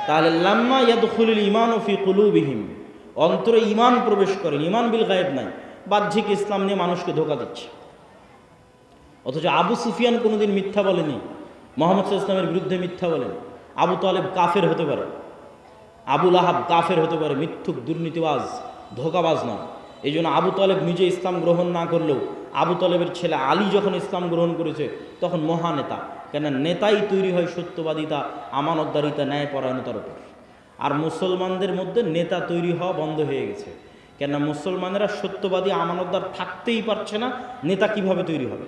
তাহলে লাম্মা ইয়াদখুলুল ঈমানু ফি কুলুবিহিম, অন্তরে ঈমান প্রবেশ করে, ঈমান বিল গায়েব নাই, বাহ্যিক ইসলাম নিয়ে মানুষকে ধোঁকা দিচ্ছে। অথচ আবু সুফিয়ান কোনোদিন মিথ্যা বলেনি, মুহাম্মদ সাল্লাল্লাহু আলাইহি ওয়াসাল্লামের বিরুদ্ধে মিথ্যা বলেন। আবু তালেব কাফের হতে পারে, আবু লাহাব কাফের হতে পারে, মিথ্যুক, দুর্নীতিবাজ, ধোঁকাবাজ না। এই জন্য আবু তালেব নিজে ইসলাম গ্রহণ না করলেও আবু তালেবের ছেলে আলী যখন ইসলাম গ্রহণ করেছে তখন মহানেতা। কেন নেতাই তৈরি হয় সত্যবাদিতা, আমানতদারিতা, ন্যায়পরায়ণতার উপর। আর মুসলমানদের মধ্যে নেতা তৈরি হওয়া বন্ধ হয়ে গেছে। কেন মুসলমানেরা সত্যবাদী, আমানতদার থাকতেই পারছে না, নেতা কিভাবে তৈরি হবে?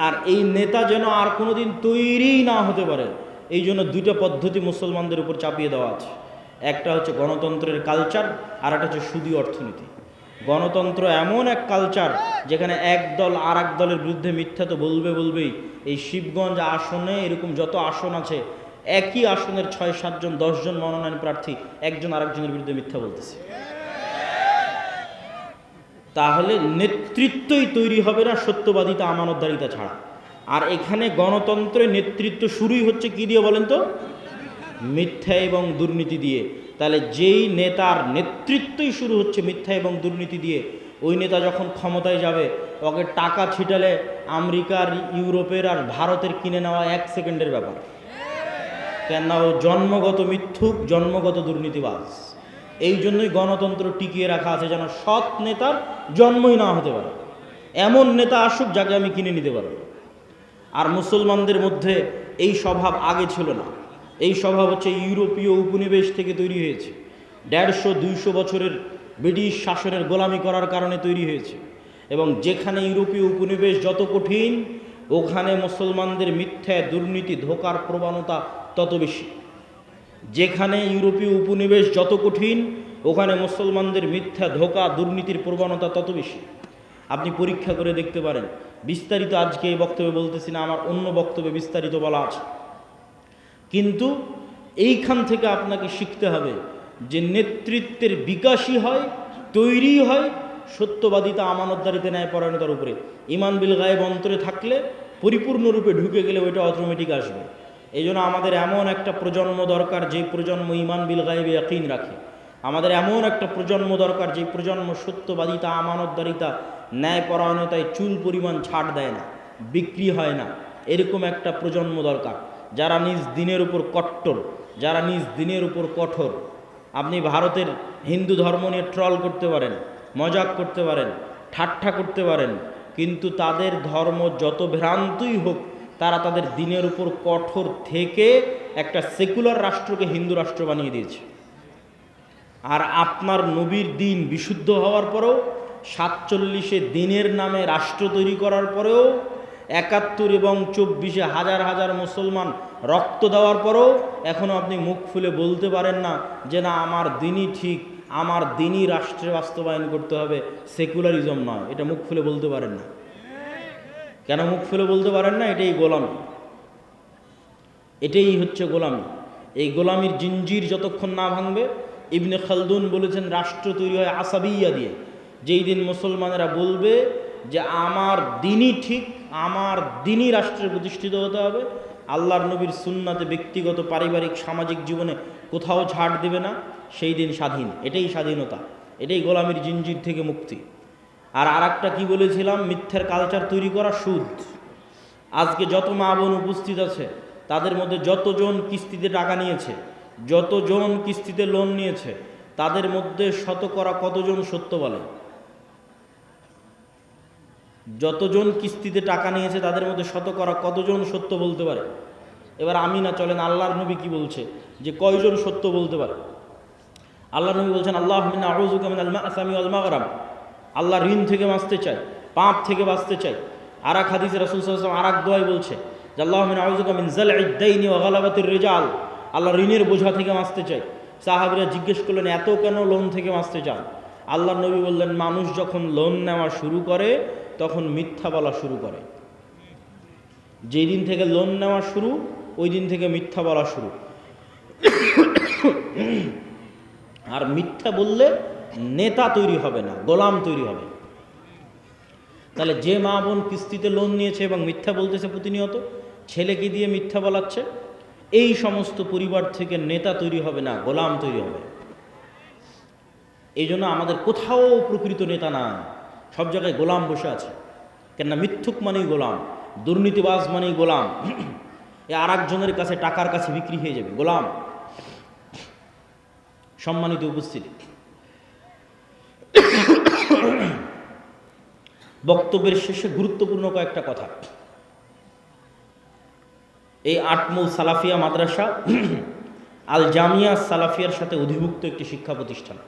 আর এই নেতা যেন আর কোনোদিন তৈরি না হতে পারে, এই জন্য দুইটা পদ্ধতি মুসলমানদের উপর চাপিয়ে দেওয়া আছে। একটা হচ্ছে গণতন্ত্রের কালচার, আর একটা হচ্ছে সুদী অর্থনীতি। গণতন্ত্র এমন এক কালচার যেখানে এক দল আর এক দলের বিরুদ্ধে মিথ্যা তো বলবেই। এই শিবগঞ্জ আসনে এরকম যত আসন আছে, একই আসনের 6-7 জন 10 জন মনোনয়ন প্রার্থী একজন আরেকজনের বিরুদ্ধে মিথ্যা বলতেছে। তাহলে নেতৃত্বই তৈরি হবে না সত্যবাদিতা আমানতদারিতা ছাড়া। আর এখানে গণতন্ত্রের নেতৃত্ব শুরুই হচ্ছে কি দিয়ে বলেন তো? মিথ্যা এবং দুর্নীতি দিয়ে। তাহলে যেই নেতার নেতৃত্বই শুরু হচ্ছে মিথ্যা এবং দুর্নীতি দিয়ে, ওই নেতা যখন ক্ষমতায় যাবে ওকে টাকা ছিটালে আমেরিকার, ইউরোপের আর ভারতের কিনে নেওয়া 1 সেকেন্ডের ব্যাপার। কেননা ও জন্মগত মিথ্যুক, জন্মগত দুর্নীতিবাজ। এই জন্যই গণতন্ত্র টিকিয়ে রাখা আছে, যেন সৎ নেতার জন্মই না হতে পারে। এমন নেতা আসুক যাকে আমি কিনে নিতে পারব। আর মুসলমানদের মধ্যে এই স্বভাব আগে ছিল না। এই স্বভাব হচ্ছে ইউরোপীয় উপনিবেশ থেকে তৈরি হয়েছে। 150-200 বছরের ব্রিটিশ শাসনের গোলামি করার কারণে তৈরি হয়েছে। এবং যেখানে ইউরোপীয় উপনিবেশ যত কঠিন, ওখানে মুসলমানদের মিথ্যা, দুর্নীতি, ধোঁকার প্রবণতা তত বেশি। যেখানে ইউরোপীয় উপনিবেশ যত কঠিন, ওখানে মুসলমানদের মিথ্যা, ধোঁকা, দুর্নীতির প্রবণতা তত বেশি। আপনি পরীক্ষা করে দেখতে পারেন। বিস্তারিত আজকে এই বক্তব্যে বলতেছি না, আমার অন্য বক্তব্যে বিস্তারিত বলা আছে। কিন্তু এইখান থেকে আপনাকে শিখতে হবে যে নেতৃত্বের বিকাশই হয়, তৈরি হয় সত্যবাদিতা, আমানতদারিতে, ন্যায়পরায়ণতার উপরে। ঈমান বিল গায়েব অন্তরে থাকলে, পরিপূর্ণরূপে ঢুকে গেলে ওইটা অটোমেটিক আসবে। এই জন্য আমাদের এমন একটা প্রজন্ম দরকার যে প্রজন্ম ঈমান বিল গায়েবে ইয়াকিন রাখে। আমাদের এমন একটা প্রজন্ম দরকার যে প্রজন্ম সত্যবাদিতা, আমানতদারিতা, ন্যায়পরায়ণতায় চুল পরিমাণ ছাড় দেয় না, বিক্রি হয় না। এরকম একটা প্রজন্ম দরকার যারা নিজ দিনের উপর কট্টর, যারা নিজ দিনের উপর কঠোর। আপনি ভারতের হিন্দু ধর্ম নিয়ে ট্রল করতে পারেন, মজাক করতে পারেন, ঠাট্টা করতে পারেন, কিন্তু তাদের ধর্ম যত ভ্রান্তই হোক, তারা তাদের দিনের উপর কঠোর থেকে একটা সেকুলার রাষ্ট্রকে হিন্দু রাষ্ট্র বানিয়ে দিয়েছে। আর আপনার নবীর দিন বিশুদ্ধ হওয়ার পরেও, 47-এ দিনের নামে রাষ্ট্র তৈরি করার পরেও, 71 এবং 24-এ হাজার হাজার মুসলমান রক্ত দেওয়ার পরেও এখনও আপনি মুখ খুলে বলতে পারেন না যে না, আমার দিনই ঠিক, আমার দিনই রাষ্ট্রে বাস্তবায়ন করতে হবে, সেকুলারিজম নয়। এটা মুখ খুলে বলতে পারেন না। কেন মুখ খুলে বলতে পারেন না? এটাই গোলামি, এটাই হচ্ছে গোলামি। এই গোলামির জিঞ্জির যতক্ষণ না ভাঙবে, ইবনে খালদুন বলেছেন রাষ্ট্র তৈরি হয় আসাবিয়া দিয়ে। যেই দিন মুসলমানেরা বলবে যে আমার দিনই ঠিক, আমার দিনই রাষ্ট্রে প্রতিষ্ঠিত হতে হবে, আল্লাহর নবীর সুন্নাতে ব্যক্তিগত, পারিবারিক, সামাজিক জীবনে কোথাও ছাড় দেবে না, সেই দিন স্বাধীন। এটাই স্বাধীনতা, এটাই গোলামির জিঞ্জির থেকে মুক্তি। আর আরেকটা কি বলেছিলাম? মিথ্যার কালচার তৈরি করা সুদ। আজকে যত মা বোন উপস্থিত আছে, তাদের মধ্যে যতজন কিস্তিতে টাকা নিয়েছে, যতজন কিস্তিতে লোন নিয়েছে, তাদের মধ্যে শতকরা কতজন সত্য বলে? যতজন কিস্তিতে টাকা নিয়েছে তাদের মধ্যে শতকরা কতজন সত্য বলতে পারে? এবার আমি না, চলেন আল্লাহর নবী কি বলছে যে কয়জন সত্য বলতে পারে। আল্লাহর নবী বলছেন, আল্লাহুম্মা আউযুকা মিনাল মা'সামি ওয়াল মাগরাম। আল্লাহ ঋণ থেকে বাঁচতে চাই, পাপ থেকে বাঁচতে চাই। আর এক হাদিসে রাসূল সাল্লাল্লাহু আলাইহি ওয়াসাল্লাম আর এক দোয়ায় বলছে যে আল্লাহুম্মা আউযুকা মিন যাল'ইদ দাইনি ওয়া গালাবাতির রিজাল। আল্লাহ ঋণের বোঝা থেকে বাঁচতে চাই। সাহাবীরা জিজ্ঞেস করলেন, এত কেন লোন থেকে বাঁচতে চান? আল্লাহর নবী বললেন, মানুষ যখন লোন নেওয়া শুরু করে তখন মিথ্যা বলা শুরু করে। যেই দিন থেকে লোন নেওয়া শুরু, ওই দিন থেকে মিথ্যা বলা শুরু। আর মিথ্যা বললে নেতা তৈরি হবে না, গোলাম তৈরি হবে। তাহলে যে মা বোন কিস্তিতে লোন নিয়েছে এবং মিথ্যা বলতেছে প্রতিনিয়ত, ছেলেকে দিয়ে মিথ্যা বলাচ্ছে, এই সমস্ত পরিবার থেকে নেতা তৈরি হবে না, গোলাম তৈরি হবে। এই জন্য আমাদের কোথাও প্রকৃত নেতা না, সব জায়গায় গোলাম বসে আছে। কেননা মিথ্যুক মানেই গোলাম, দুর্নীতিবাজ মানেই গোলাম। এ আর একজনের কাছে, টাকার কাছে বিক্রি হয়ে যাবে, গোলাম। সম্মানিত উপস্থিতি, বক্তব্যের শেষে গুরুত্বপূর্ণ কয়েকটা কথা। এই আটমূল সালাফিয়া মাদ্রাসা আল জামিয়া সালাফিয়ার সাথে অধিভুক্ত একটি শিক্ষা প্রতিষ্ঠান।